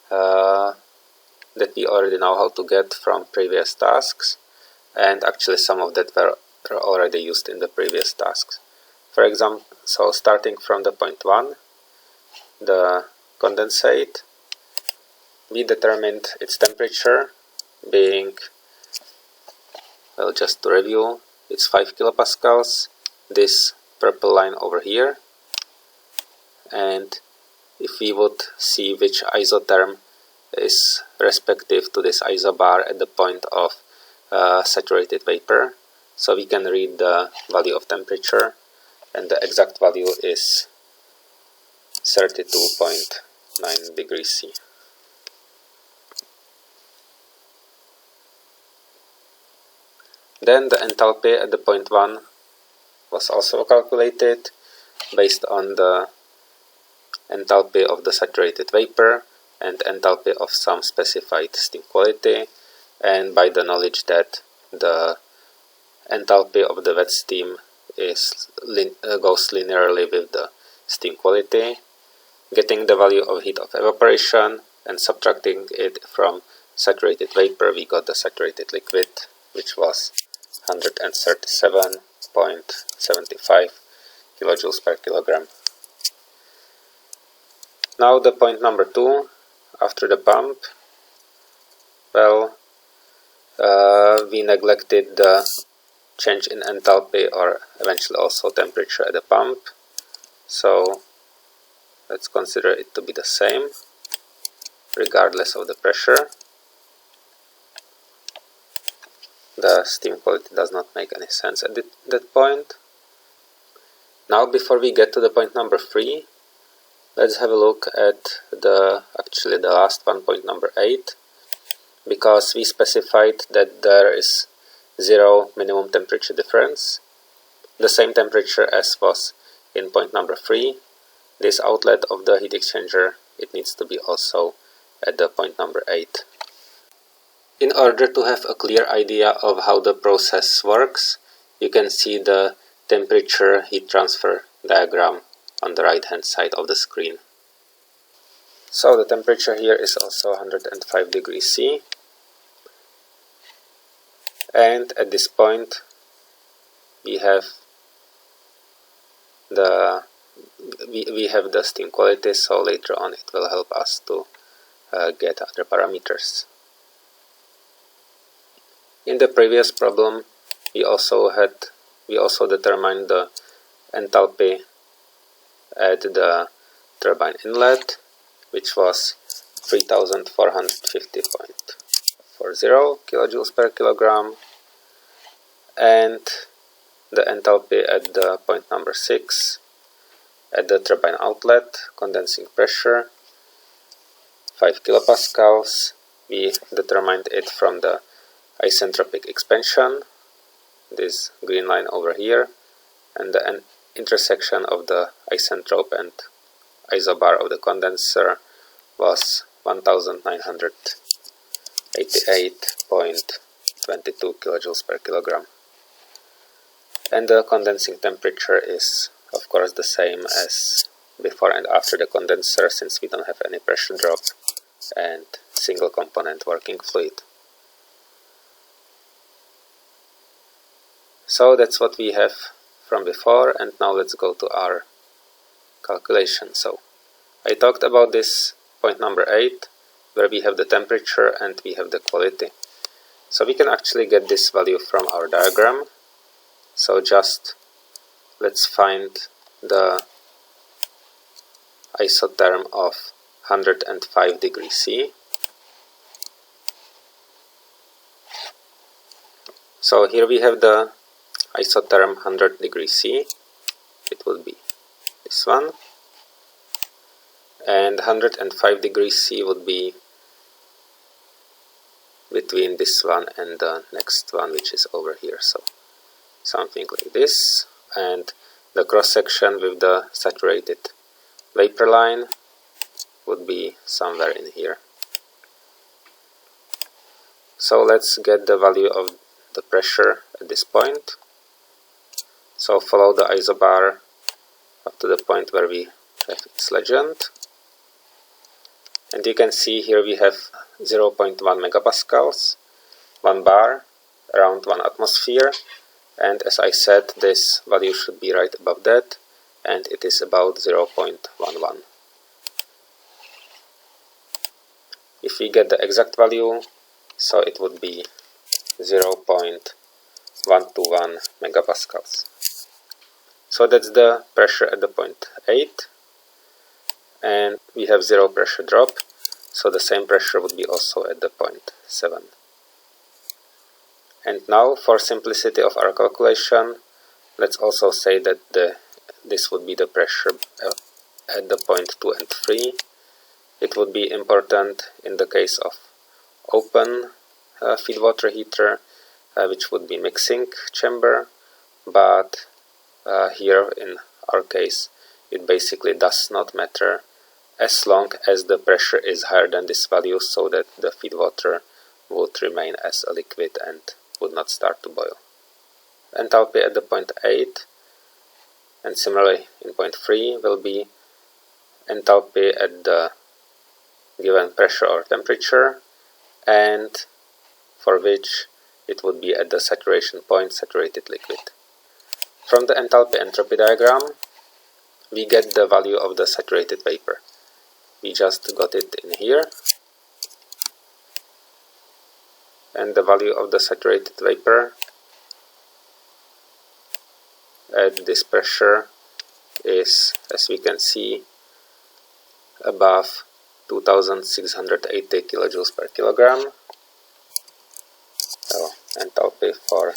Speaker 1: that we already know how to get from previous tasks, and actually some of that were already used in the previous tasks. For example, so starting from the point 1, the condensate, we determined its temperature being, well, just to review, it's 5 kilopascals, this purple line over here, and if we would see which isotherm is respective to this isobar at the point of saturated vapor, so we can read the value of temperature, and the exact value is 32.9 degrees C. Then the enthalpy at the point 1 was also calculated based on the enthalpy of the saturated vapor and enthalpy of some specified steam quality, and by the knowledge that the enthalpy of the wet steam goes linearly with the steam quality, getting the value of heat of evaporation and subtracting it from saturated vapor, we got the saturated liquid, which was 137.75 kilojoules per kilogram. Now the point number 2, after the pump, well, we neglected the change in enthalpy or eventually also temperature at the pump, so let's consider it to be the same regardless of the pressure. The steam quality does not make any sense at that point. Now before we get to the point number 3, let's have a look at the last one, point number 8, because we specified that there is 0 minimum temperature difference, the same temperature as was in point number 3. This outlet of the heat exchanger, it needs to be also at the point number 8. In order to have a clear idea of how the process works, you can see the temperature heat transfer diagram on the right hand side of the screen. So the temperature here is also 105 degrees C, and at this point we have the steam quality, so later on it will help us to get other parameters. In the previous problem we also determined the enthalpy at the turbine inlet, which was 3450.40 kilojoules per kilogram, and the enthalpy at the point number 6 at the turbine outlet, condensing pressure 5 kilopascals. We determined it from the isentropic expansion, this green line over here, and the intersection of the isentrope and isobar of the condenser was 1988.22 kilojoules per kilogram. And the condensing temperature is of course the same as before and after the condenser, since we don't have any pressure drop and single component working fluid. So that's what we have from before, and now let's go to our calculation. So I talked about this point number 8, where we have the temperature and we have the quality. So we can actually get this value from our diagram. So just let's find the isotherm of 105 degrees C. So here we have the isotherm 100 degrees C. It will be this one. And 105 degrees C would be between this one and the next one, which is over here. So something like this. And the cross section with the saturated vapor line would be somewhere in here. So let's get the value of the pressure at this point. So follow the isobar up to the point where we have its legend. And you can see here we have 0.1 megapascals, 1 bar, around 1 atmosphere. And as I said, this value should be right above that, and it is about 0.11. If we get the exact value, so it would be 0.121 megapascals. So that's the pressure at the point 8, and we have 0 pressure drop, so the same pressure would be also at the point 7. And now, for simplicity of our calculation, let's also say that this would be the pressure at the point 2 and 3. It would be important in the case of open feed water heater, which would be mixing chamber, but here in our case it basically does not matter as long as the pressure is higher than this value, so that the feed water would remain as a liquid and would not start to boil. Enthalpy at the point 8 and similarly in point 3 will be enthalpy at the given pressure or temperature, and for which it would be at the saturation point, saturated liquid. From the enthalpy entropy diagram, we get the value of the saturated vapor. We just got it in here. And the value of the saturated vapor at this pressure is, as we can see, above 2680 kilojoules per kilogram. So enthalpy for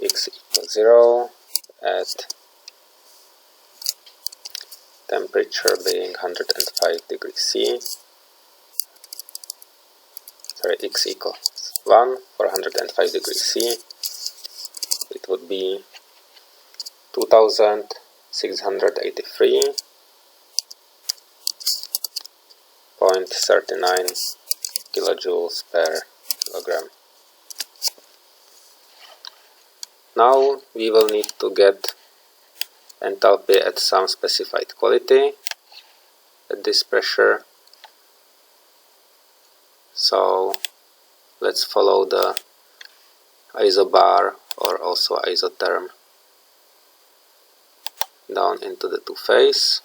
Speaker 1: x equals 0 at temperature being 105 degrees C. Sorry, x equals 1 for 105 degrees C. It would be 2683.39 kilojoules per kilogram. Now we will need to get enthalpy at some specified quality at this pressure. So let's follow the isobar or also isotherm down into the two-phase.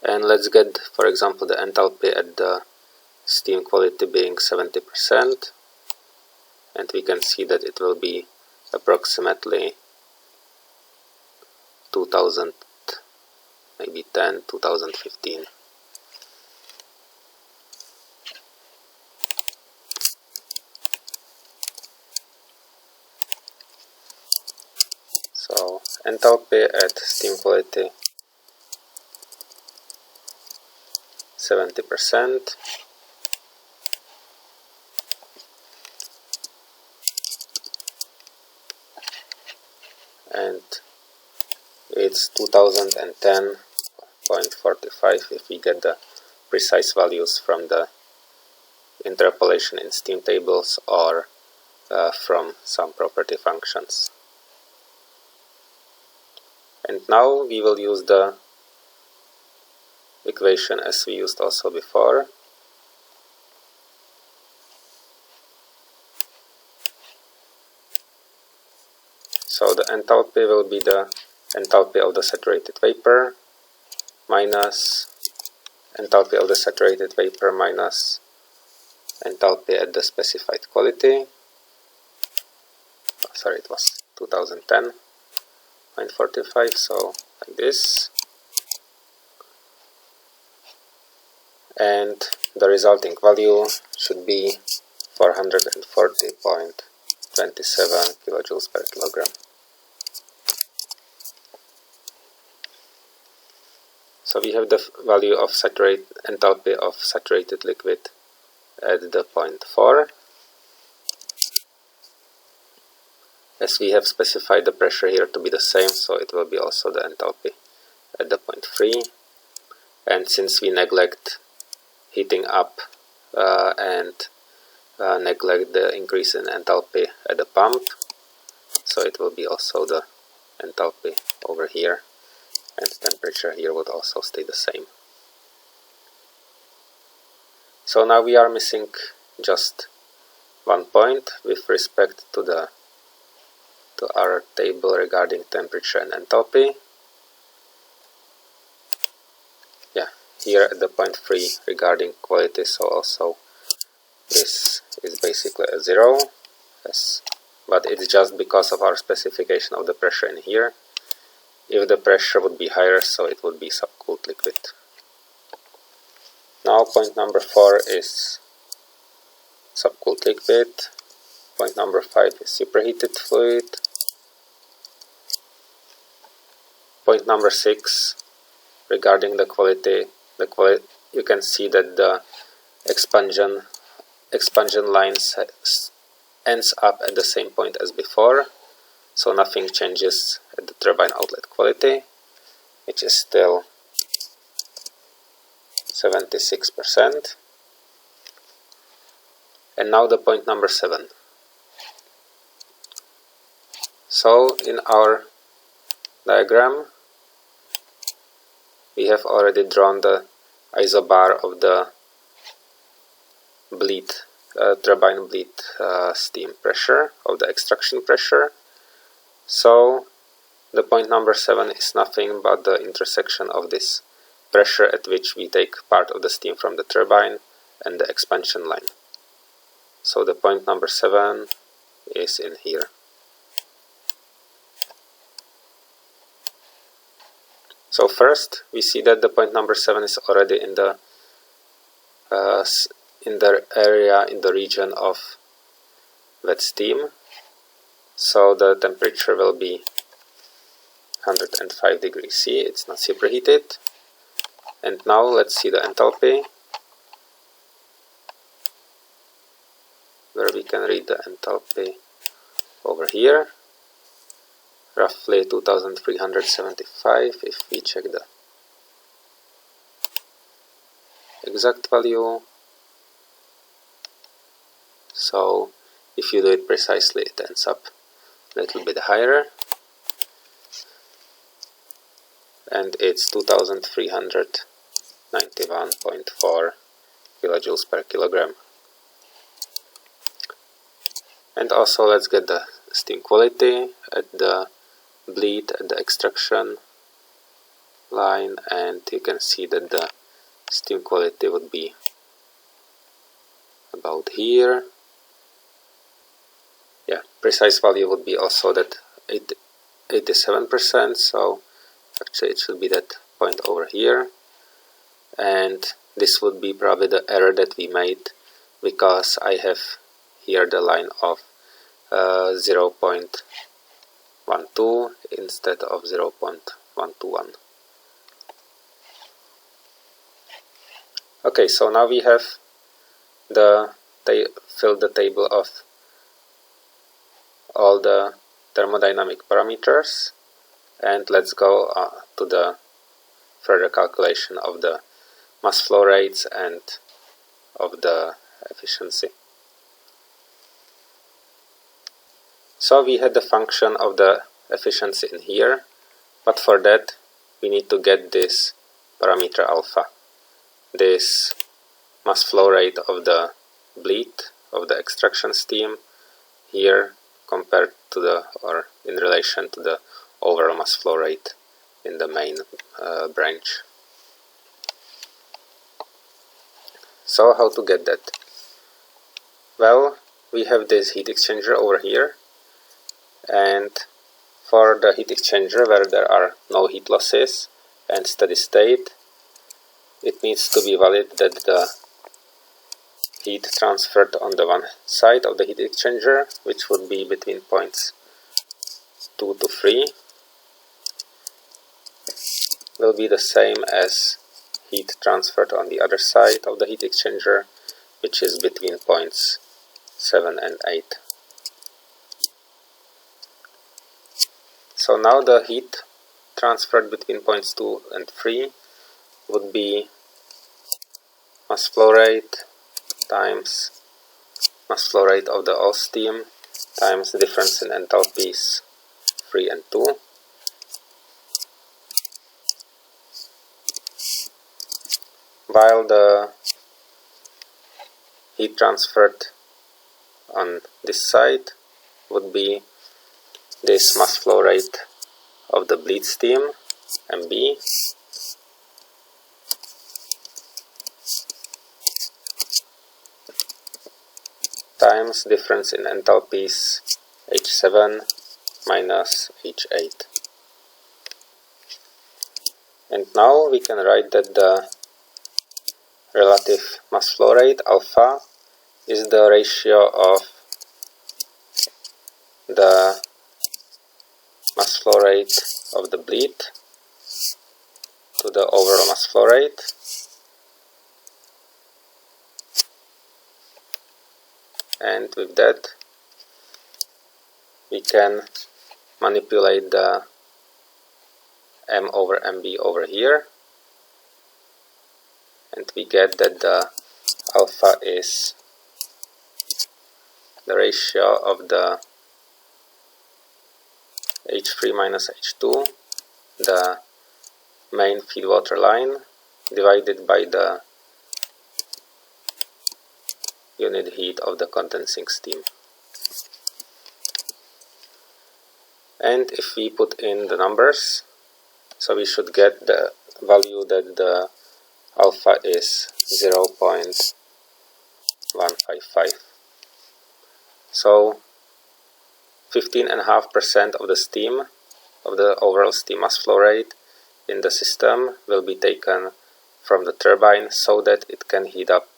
Speaker 1: And let's get, for example, the enthalpy at the steam quality being 70%, and we can see that it will be approximately 2000, maybe 2015. So enthalpy at steam quality 70%. And it's 2010.45 if we get the precise values from the interpolation in steam tables or from some property functions. And now we will use the equation as we used also before. So the enthalpy will be the enthalpy of the saturated vapor minus enthalpy of the saturated vapor minus enthalpy at the specified quality. Oh, sorry, it was 2010.45, so like this. And the resulting value should be 440.27 kilojoules per kilogram. So we have the value of enthalpy of saturated liquid at the point 4. As we have specified the pressure here to be the same, so it will be also the enthalpy at the point 3. And since we neglect heating up and neglect the increase in enthalpy at the pump, so it will be also the enthalpy over here, and temperature here would also stay the same. So now we are missing just one point with respect to our table regarding temperature and enthalpy. Yeah, here at the point 3 regarding quality, so also this is basically a 0, but it's just because of our specification of the pressure in here. If the pressure would be higher, so it would be subcooled liquid. Now point number 4 is subcooled liquid. Point number 5 is superheated fluid. Point number 6, regarding the quality, you can see that the expansion lines ends up at the same point as before, so nothing changes at the turbine outlet quality, which is still 76%. And now the point number 7. So in our diagram we have already drawn the isobar of the bleed turbine bleed steam pressure, of the extraction pressure. So the point number 7 is nothing but the intersection of this pressure at which we take part of the steam from the turbine and the expansion line. So the point number 7 is in here. So first we see that the point number 7 is already in the area, in the region of wet steam. So the temperature will be 105 degrees C, it's not superheated. And now let's see the enthalpy, where we can read the enthalpy over here. Roughly 2375 if we check the exact value. So if you do it precisely, it ends up a little bit higher, and it's 2391.4 kilojoules per kilogram. And also let's get the steam quality at the bleed, at the extraction line, and you can see that the steam quality would be about here. Yeah, precise value would be also that 87%, so actually it should be that point over here. And this would be probably the error that we made, because I have here the line of 0.12 instead of 0.121. Okay, so now we have filled the table of all the thermodynamic parameters, and let's go to the further calculation of the mass flow rates and of the efficiency. So we had the function of the efficiency in here, but for that we need to get this parameter alpha, this mass flow rate of the bleed, of the extraction steam, here compared to the, or in relation to the overall mass flow rate in the main branch. So how to get that? Well, we have this heat exchanger over here, and for the heat exchanger where there are no heat losses and steady state, it needs to be valid that the heat transferred on the one side of the heat exchanger, which would be between points 2 to 3, will be the same as heat transferred on the other side of the heat exchanger, which is between points 7 and 8. So now the heat transferred between points 2 and 3 would be mass flow rate times mass flow rate of the all steam times the difference in enthalpies 3 and 2. While the heat transferred on this side would be this mass flow rate of the bleed steam, MB, times difference in enthalpies H7 minus H8. And now we can write that the relative mass flow rate, alpha, is the ratio of the mass flow rate of the bleed to the overall mass flow rate, and with that we can manipulate the M over MB over here, and we get that the alpha is the ratio of the H3 minus H2, the main feed water line, divided by the unit heat of the condensing steam. And if we put in the numbers, so we should get the value that the alpha is 0.155. So 15.5% of the steam, of the overall steam mass flow rate in the system, will be taken from the turbine so that it can heat up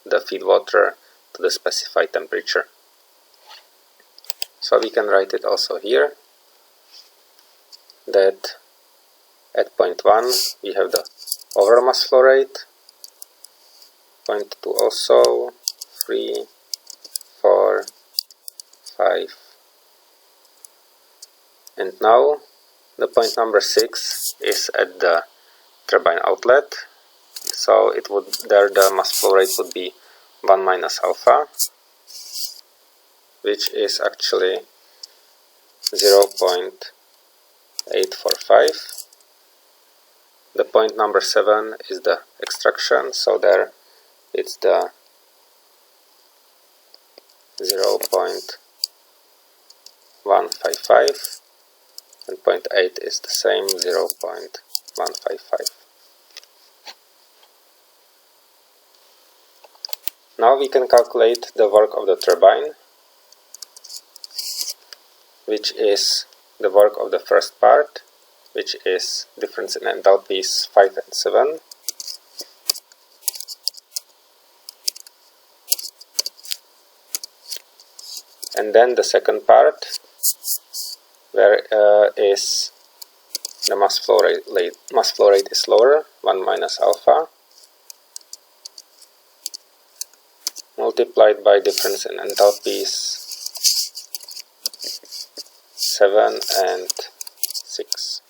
Speaker 1: the feed water to the specified temperature. So we can write it also here, that at point 1 we have the overall mass flow rate, point 2 also, 3, 4, 5, and now the point number 6 is at the turbine outlet, so it would, there the mass flow rate would be 1 minus alpha, which is actually 0.845. The point number 7 is the extraction, so there it's the 0.155, and point 8 is the same, 0.155. Now we can calculate the work of the turbine, which is the work of the first part, which is difference in enthalpies 5 and 7. And then the second part, where is the mass flow rate is lower, 1 minus alpha, multiplied by difference in enthalpies 7 and 6.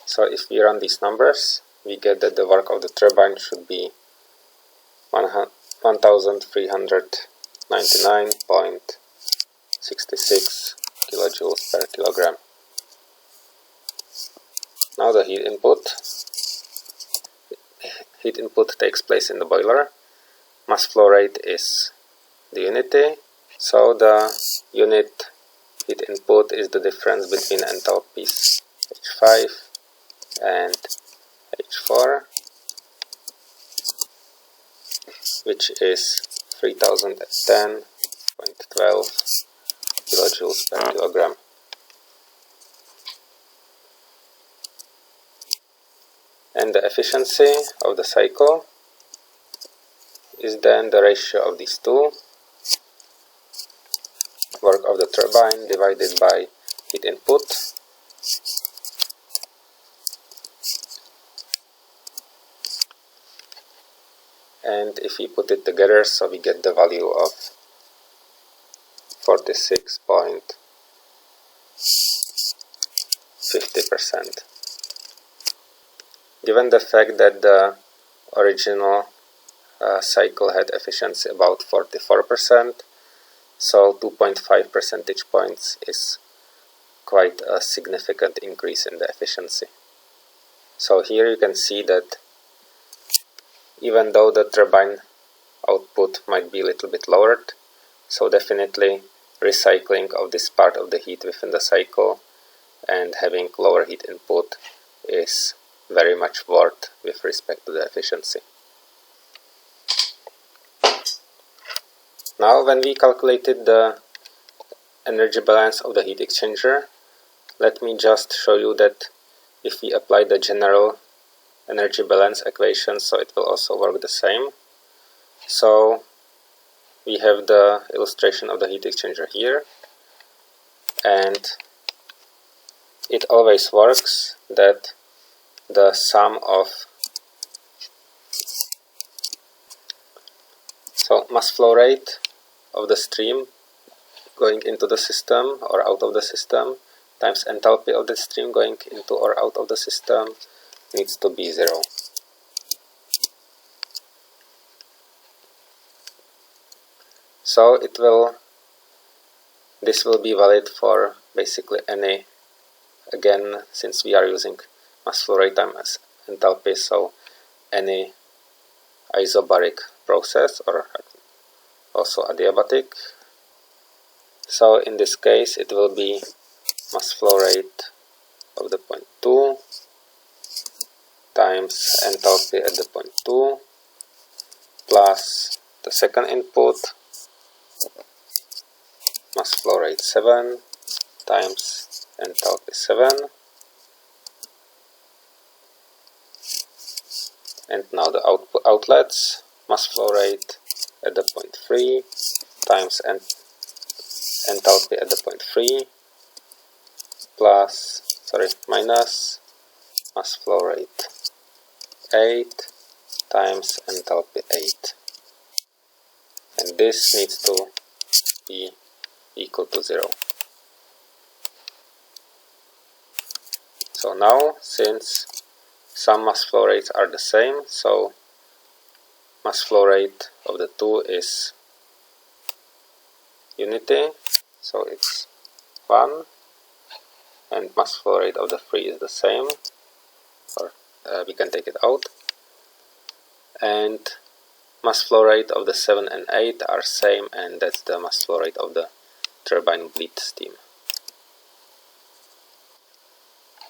Speaker 1: So if we run these numbers, we get that the work of the turbine should be 1399.66 kilojoules per kilogram. Now the heat input takes place in the boiler. Mass flow rate is the unity, so the unit heat input is the difference between enthalpies H5 and H4, which is 3010.12 kilojoules per kilogram. And the efficiency of the cycle is then the ratio of these two, work of the turbine divided by heat input, and if we put it together, so we get the value of 46.50%. Given the fact that the original cycle had efficiency about 44%, so 2.5 percentage points is quite a significant increase in the efficiency. So here you can see that even though the turbine output might be a little bit lowered, so definitely recycling of this part of the heat within the cycle and having lower heat input is very much worth with respect to the efficiency. Now when we calculated the energy balance of the heat exchanger, let me just show you that if we apply the general energy balance equation, so it will also work the same. So we have the illustration of the heat exchanger here, and it always works that the sum of mass flow rate of the stream going into the system or out of the system times enthalpy of the stream going into or out of the system needs to be 0. So this will be valid for basically any, again, since we are using mass flow rate times enthalpy, so any isobaric process or also adiabatic. So in this case it will be mass flow rate of the point 2 times enthalpy at the point 2 plus the second input, mass flow rate 7 times enthalpy 7, and now the outlets, mass flow rate at the point 3 times enthalpy at the point 3 minus mass flow rate 8 times enthalpy 8, and this needs to be equal to 0. So now, since some mass flow rates are the same, so mass flow rate of the two is unity, so it's 1, and mass flow rate of the 3 is the same, or we can take it out, and mass flow rate of the 7 and 8 are same, and that's the mass flow rate of the turbine bleed steam,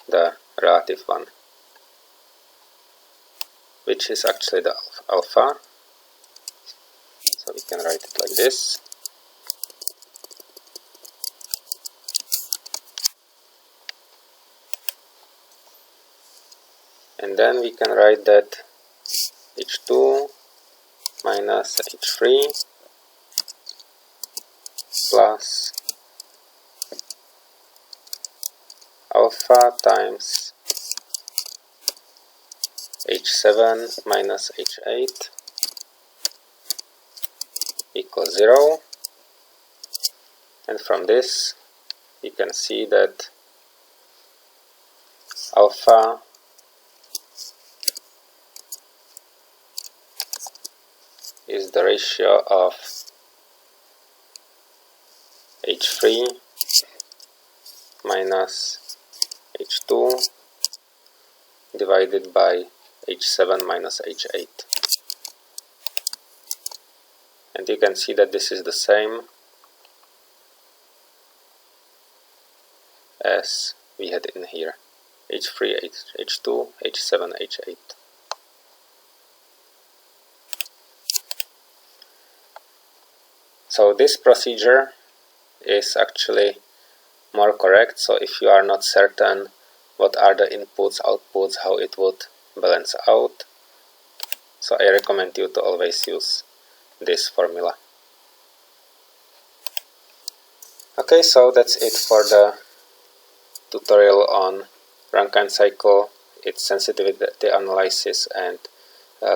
Speaker 1: the relative one, which is actually the alpha. So we can write it like this. And then we can write that H2 minus H3 plus alpha times H7 minus H8 equals 0. And from this we can see that alpha is the ratio of H3 minus H2 divided by H7 minus H8. And you can see that this is the same as we had in here. H3, H2, H7, H8. So this procedure is actually more correct. So if you are not certain what are the inputs, outputs, how it would balance out, so I recommend you to always use this formula. Okay, so that's it for the tutorial on Rankine cycle, its sensitivity analysis and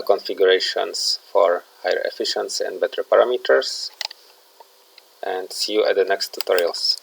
Speaker 1: configurations for higher efficiency and better parameters. And see you at the next tutorials.